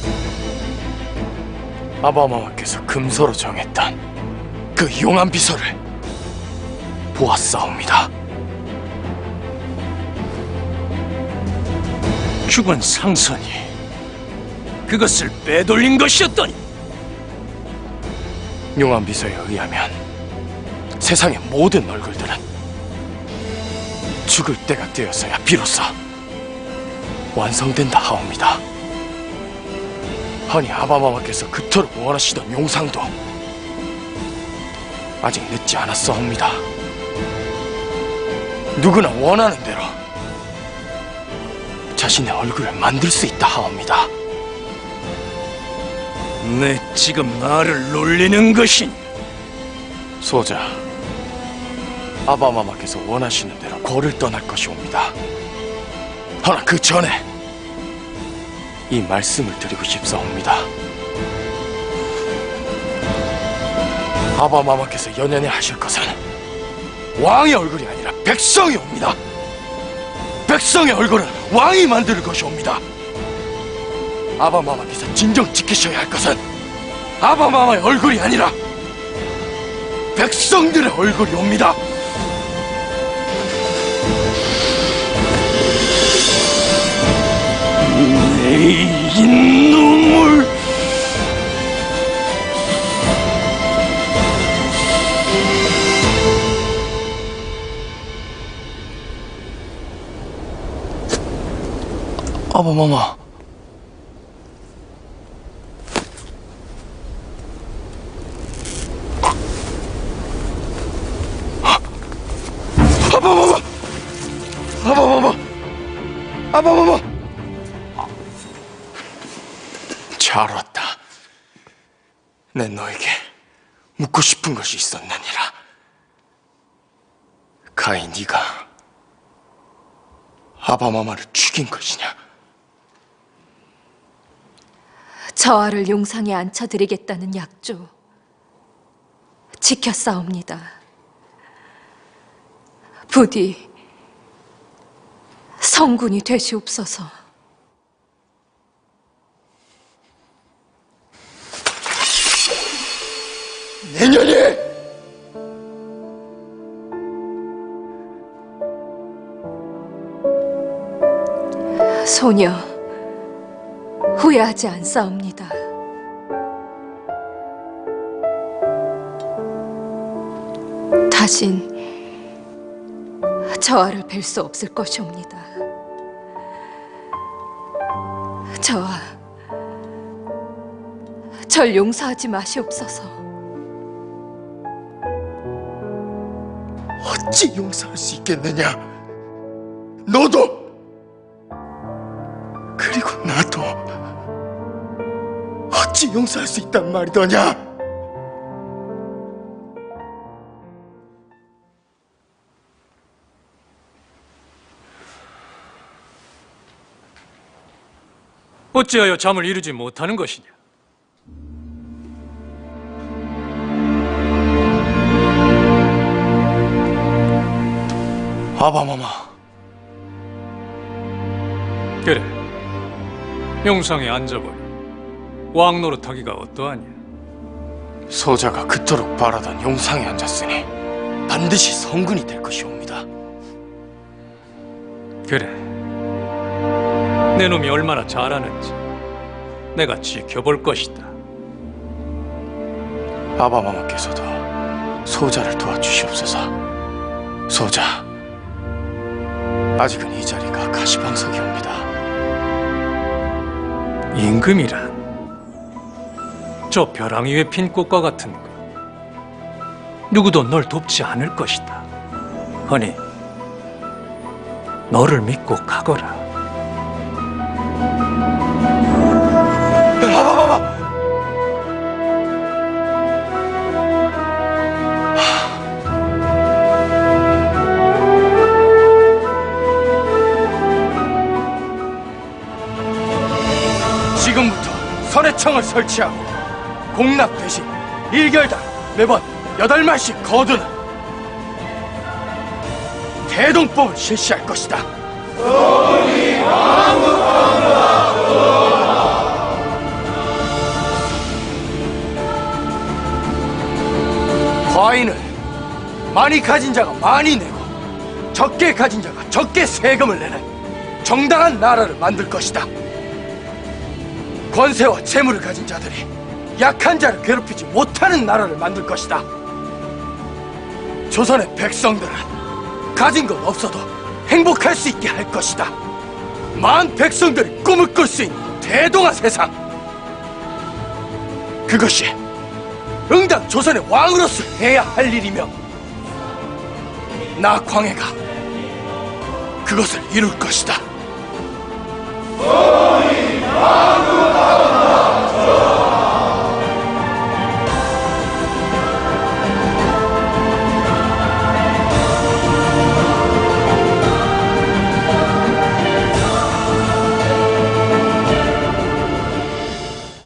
아바마마께서 금서로 정했던 그 용한 비서를 보았사옵니다. 죽은 상선이 그것을 빼돌린 것이었더니 용한 비서에 의하면 세상의 모든 얼굴들은 죽을 때가 되어서야 비로소 완성된다 하옵니다. 허니 아바마마께서 그토록 원하시던 용상도 아직 늦지 않았사옵니다. 누구나 원하는 대로 자신의 얼굴을 만들 수 있다 하옵니다. 내 지금 나를 놀리는 것이니? 소자, 아바마마께서 원하시는 대로 고를 떠날 것이옵니다. 허나 그 전에 이 말씀을 드리고 싶사옵니다. 아바마마께서 연연해 하실 것은 왕의 얼굴이 아니라 백성이 옵니다. 백성의 얼굴은 왕이 만들 것이옵니다. 아바마마께서 진정 지키셔야 할 것은 아바마마의 얼굴이 아니라 백성들의 얼굴이 옵니다. 이 눈물! 아바마마, 아바마마, 아바마마, 아바마마. 잘 왔다. 내 너에게 묻고 싶은 것이 있었느니라. 가히 네가 아바마마를 죽인 것이냐? 저하를 용상에 앉혀드리겠다는 약조 지켰사옵니다. 부디 성군이 되시옵소서. 내년에 소녀 후회하지 않사옵니다. 다신 저하를 뵐 수 없을 것이옵니다. 저하, 절 용서하지 마시옵소서. 어찌 용서할 수 있겠느냐? 너도 그리고 나도 어찌 용서할 수 있단 말이더냐? 어찌하여 잠을 이루지 못하는 것이냐? 아바마마, 그래, 용상에 앉아보니 왕 노릇하기가 어떠하냐? 소자가 그토록 바라던 용상에 앉았으니 반드시 성군이 될 것이옵니다. 그래. 내 놈이 얼마나 잘하는지 내가 지켜볼 것이다. 아바마마께서도 소자를 도와주시옵소서. 소자, 아직은 이 자리가 가시방석이옵니다. 임금이란 저 벼랑 위에 핀 꽃과 같은 것. 누구도 널 돕지 않을 것이다. 허니, 너를 믿고 가거라. 지금부터 선해청을 설치하고 공납 대신 1결당 매번 8말씩 거두는 대동법을 실시할 것이다. 과인은 많이 가진 자가 많이 내고 적게 가진 자가 적게 세금을 내는 정당한 나라를 만들 것이다. 권세와 재물을 가진 자들이 약한 자를 괴롭히지 못하는 나라를 만들 것이다. 조선의 백성들은 가진 것 없어도 행복할 수 있게 할 것이다. 만 백성들이 꿈을 꿀 수 있는 대동아 세상. 그것이 응당 조선의 왕으로서 해야 할 일이며 나 광해가 그것을 이룰 것이다.